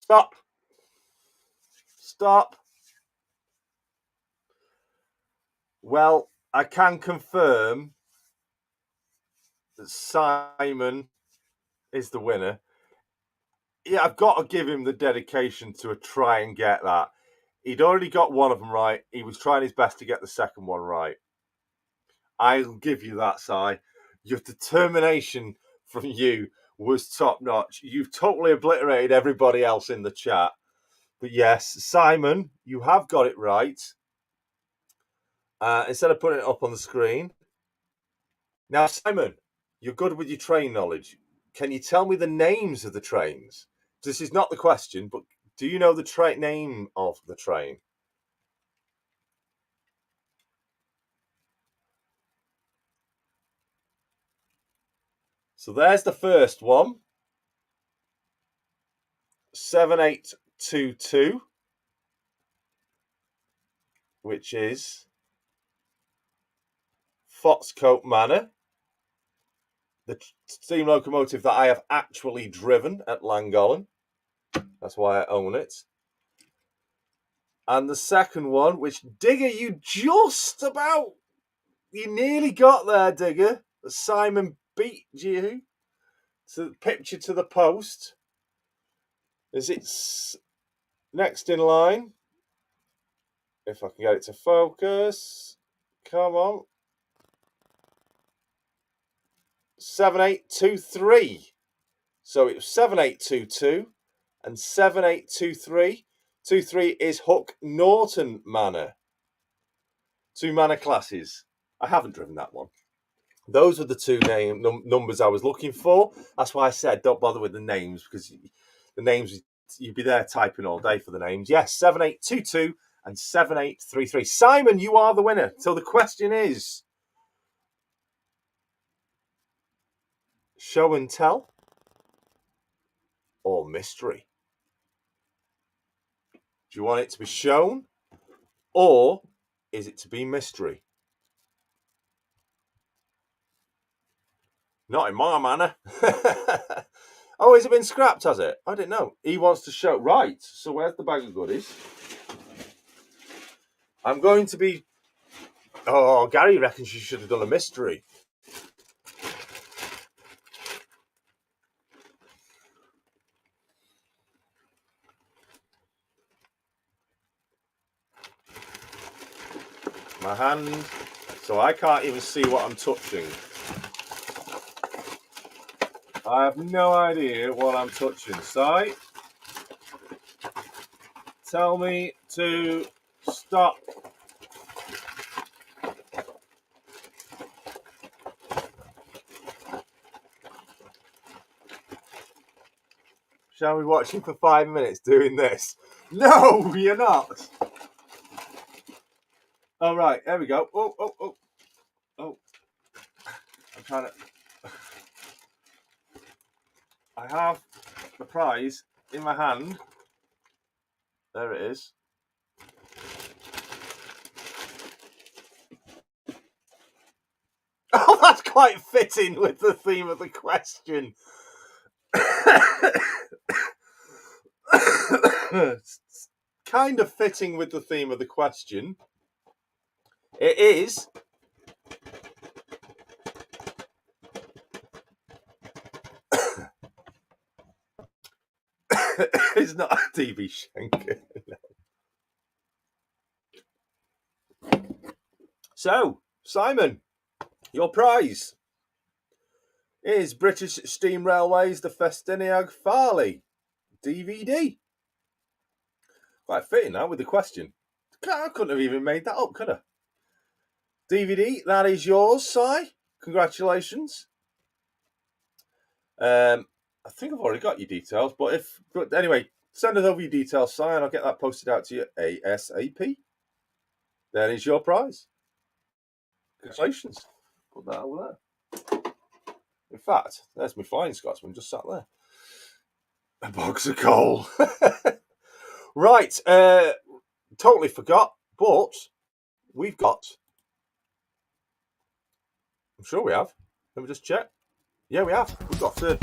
Stop. Stop. Well, I can confirm that Simon is the winner. Yeah, I've got to give him the dedication to try and get that. He'd already got one of them right. He was trying his best to get the second one right. I'll give you that, Si. Your determination from you was top notch. You've totally obliterated everybody else in the chat. But yes, Simon, you have got it right. Instead of putting it up on the screen. Now, Simon, you're good with your train knowledge. Can you tell me the names of the trains? This is not the question, but do you know the name of the train? So there's the first one. 7822, which is Foxcote Manor, the steam locomotive that I have actually driven at Llangollen. That's why I own it. And the second one, which Digger, you nearly got there, Digger. Simon beat you to the picture to the post. Is it's next in line? If I can get it to focus. Come on. 7823. So it was 7822 and 7823. 23 is Hook Norton Manor. 2 manor classes. I haven't driven that one. Those were the two numbers I was looking for. That's why I said don't bother with the names, because the names, you'd be there typing all day for the names. Yes, 7822 and 7833. Simon, you are the winner. So the question is, show and tell. or mystery? Do you want it to be shown, or is it to be mystery? Not in my manner. Oh, has it been scrapped, has it? I didn't know. He wants to show. Right, so where's the bag of goodies? I'm going to be... Oh, Gary reckons you should have done a mystery. My hand, so I can't even see what I'm touching. I have no idea what I'm touching. Si, tell me to stop. Shall we watch him for 5 minutes doing this? No, you're not. All right, there we go. Oh. I'm trying to... I have the prize in my hand. There it is. Oh, that's quite fitting with the theme of the question. Kind of fitting with the theme of the question. It is... It's not a DB Schenker. No. So, Simon, your prize is British Steam Railways The Festiniag Farley DVD. Quite fitting now with the question. I couldn't have even made that up, could I? DVD, that is yours, Si. Congratulations. I think I've already got your details, but anyway, send us over your details, Si, and I'll get that posted out to you ASAP. That is your prize. Congratulations. Put that over there. In fact, there's my Flying Scotsman just sat there. A box of coal. Right, totally forgot, but we've got... I'm sure we have. Let me just check. Yeah, we have. We've got third.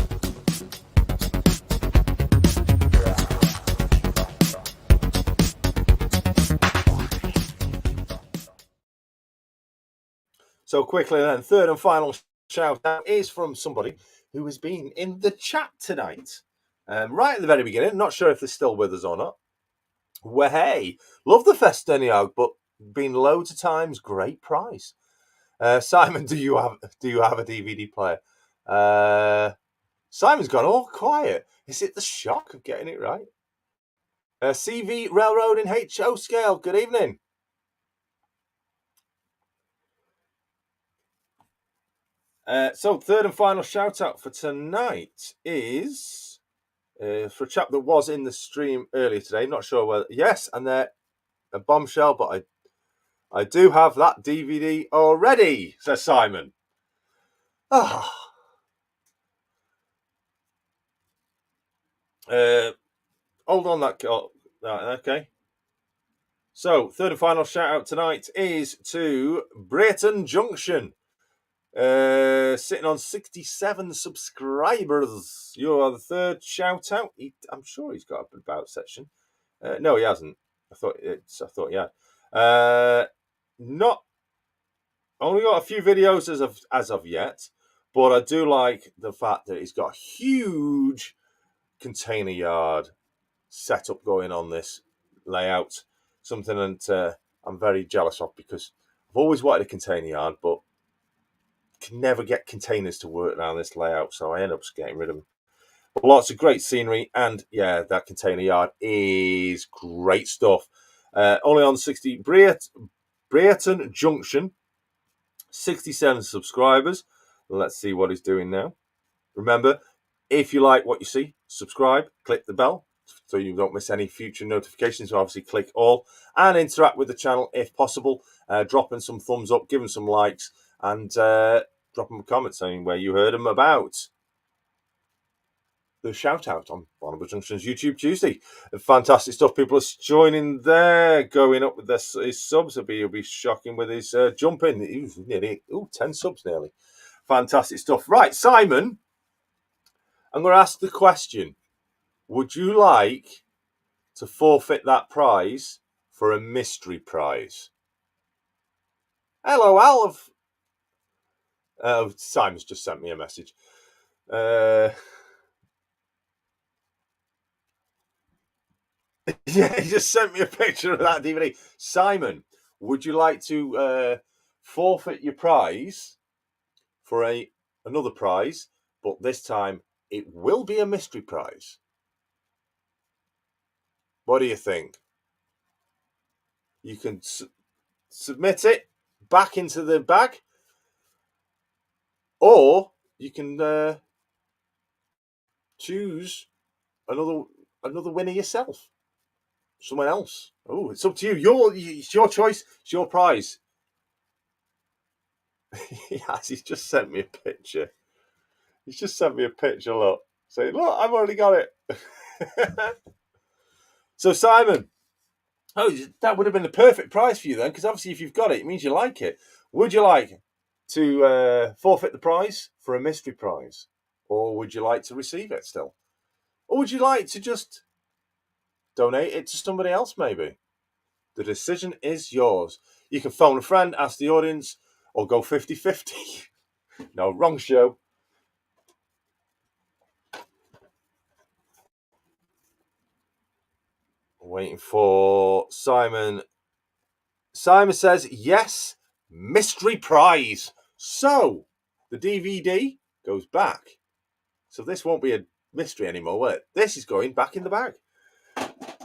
So quickly then, third and final shout out is from somebody who has been in the chat tonight. Right at the very beginning, not sure if they're still with us or not. Well, hey, love the Festiniag, but been loads of times, great price. Simon, do you have a DVD player? Simon's gone all quiet. Is it the shock of getting it right? CV Railroad in HO scale. Good evening. So third and final shout out for tonight is for a chap that was in the stream earlier today. Not sure whether... Yes, and they're a bombshell, but I do have that DVD already, says Simon. Oh. Hold on that. Okay. So, third and final shout out tonight is to Barnabas Junction. Sitting on 67 subscribers. You are the third shout out. I'm sure he's got a about section. No, he hasn't. I thought he had. Not only got a few videos as of yet, but I do like the fact that he's got a huge container yard setup going on this layout. Something that I'm very jealous of, because I've always wanted a container yard, but can never get containers to work around this layout, so I end up just getting rid of them. But lots of great scenery, and yeah, that container yard is great stuff. Only on 60 Barnabas Junction, 67 subscribers. Let's see what he's doing now. Remember, if you like what you see, subscribe, click the bell so you don't miss any future notifications. So obviously click all and interact with the channel if possible. Drop in some thumbs up, give them some likes, and drop them a comment saying where you heard them about. the shout out on Barnabas Junction's YouTube Tuesday. Fantastic stuff. People are joining there, going up with his subs. He'll be shocking with his jumping. He's nearly 10 subs nearly. Fantastic stuff. Right, Simon, I'm going to ask the question. Would you like to forfeit that prize for a mystery prize? Hello, Al. Simon's just sent me a message. Yeah, he just sent me a picture of that DVD. Simon, would you like to forfeit your prize for another prize, but this time it will be a mystery prize? What do you think? You can submit it back into the bag, or you can choose another winner yourself. Someone else. Oh, it's up to you. It's your choice. It's your prize. Yes, he's just sent me a picture. He's just sent me a picture, look. Saying, look, I've already got it. So, Simon, that would have been the perfect prize for you then, because obviously if you've got it, it means you like it. Would you like to forfeit the prize for a mystery prize? Or would you like to receive it still? Or would you like to just donate it to somebody else, maybe? The decision is yours. You can phone a friend, ask the audience, or go 50-50. No, wrong show. Waiting for Simon. Simon says, yes, mystery prize. So, the DVD goes back. So this won't be a mystery anymore, will it? This is going back in the bag.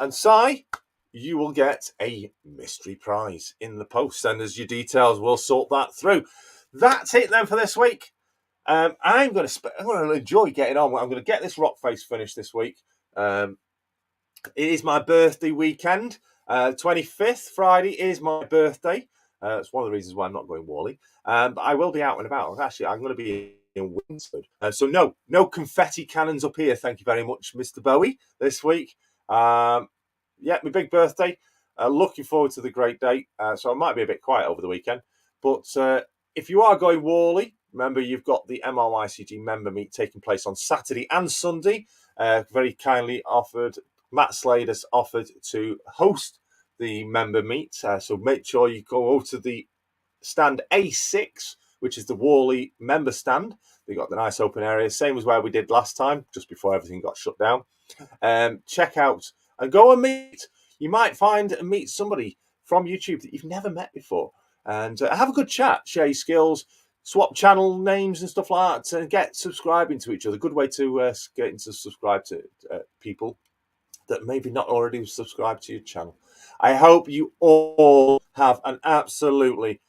And Si, you will get a mystery prize in the post. Send us your details. We'll sort that through. That's it then for this week. I'm going to enjoy getting on. I'm going to get this Rockface finished this week. It is my birthday weekend. 25th, Friday, is my birthday. It's one of the reasons why I'm not going Wally. But I will be out and about. Actually, I'm going to be in Winsford. So no confetti cannons up here. Thank you very much, Mr. Bowie, this week. Yeah, my big birthday. Looking forward to the great day. So I might be a bit quiet over the weekend. But if you are going Wally, remember you've got the MRYCG member meet taking place on Saturday and Sunday. Very kindly offered. Matt Slade has offered to host the member meet. So make sure you go over to the stand A6, which is the Wally member stand. They got the nice open area, same as where we did last time, just before everything got shut down. Check out and go and meet. You might find and meet somebody from YouTube that you've never met before. And have a good chat, share your skills, swap channel names and stuff like that, and get subscribing to each other. Good way to get into subscribe to people that maybe not already subscribed to your channel. I hope you all have an absolutely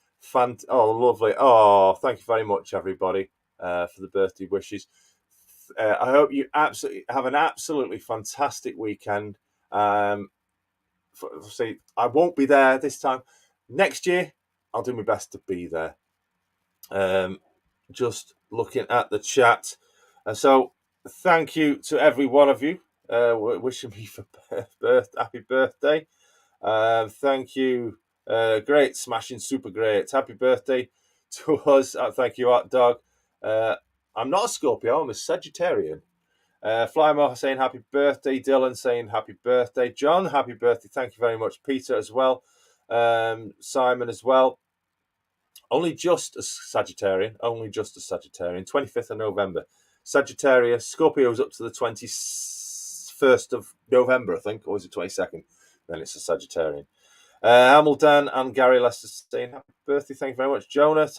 lovely. Oh, thank you very much, everybody, for the birthday wishes. I hope you absolutely have an absolutely fantastic weekend. See, I won't be there this time. Next year, I'll do my best to be there. Just looking at the chat. So thank you to every one of you wishing me for happy birthday. Thank you. Great, smashing, super great. Happy birthday to us. Thank you, Art Dog. I'm not a Scorpio, I'm a Sagittarian. Flymo saying happy birthday. Dylan saying happy birthday. John, happy birthday. Thank you very much. Peter as well. Simon as well. Only just a Sagittarian. 25th of November. Sagittarius. Scorpio's up to the 21st of November, I think. Or is it 22nd? Then it's a Sagittarian. Hamilton and Gary Lester saying happy birthday. Thank you very much. Jonah,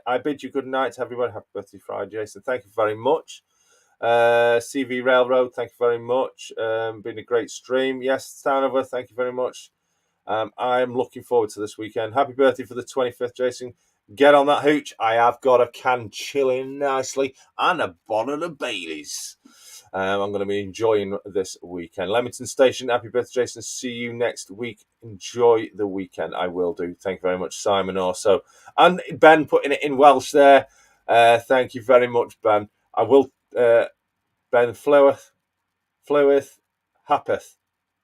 I bid you good night, everyone. Happy birthday, Friday, Jason. Thank you very much. CV Railroad, thank you very much. Been a great stream. Yes, Stanover, thank you very much. I'm looking forward to this weekend. Happy birthday for the 25th, Jason. Get on that hooch. I have got a can chilling nicely and a bottle of Baileys. I'm going to be enjoying this weekend. Leamington Station, happy birthday, Jason. See you next week. Enjoy the weekend. I will do. Thank you very much, Simon, also. And Ben putting it in Welsh there. Thank you very much, Ben. I will, Ben Flower. Fluith, Happeth.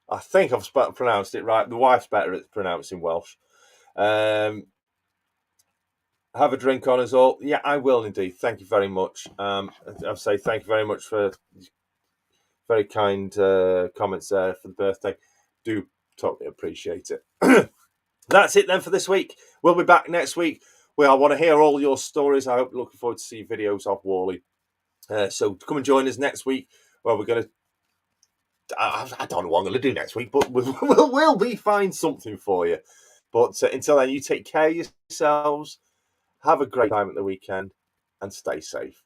I think I've pronounced it right. The wife's better at pronouncing Welsh. Have a drink on us all. Yeah, I will indeed. Thank you very much. I'll say thank you very much for very kind comments there for the birthday. Do totally appreciate it. That's it then for this week. We'll be back next week. I want to hear all your stories. I hope you're looking forward to see videos of Wally. So come and join us next week. Well, we're going to... I don't know what I'm going to do next week, but we'll be find something for you. But until then, you take care of yourselves. Have a great time at the weekend and stay safe.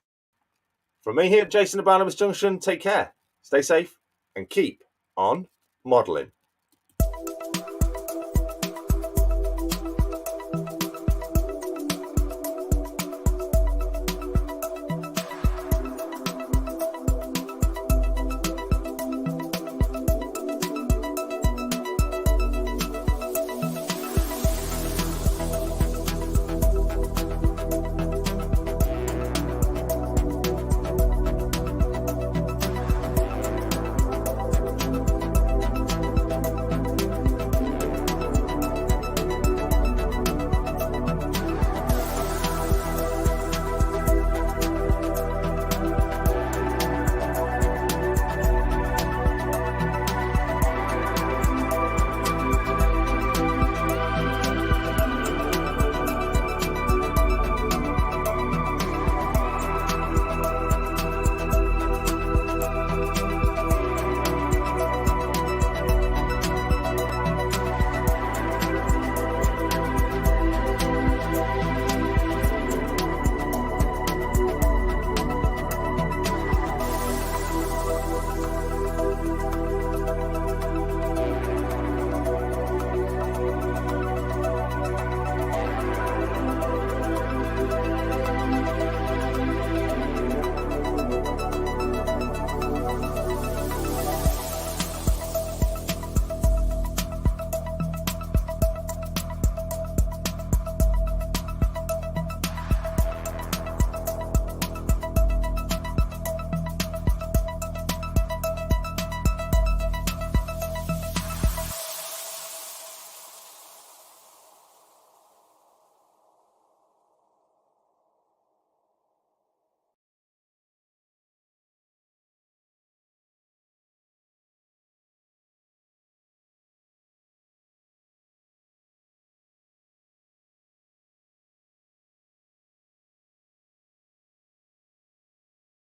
From me here, Jason at Barnabas Junction, take care, stay safe, and keep on modelling.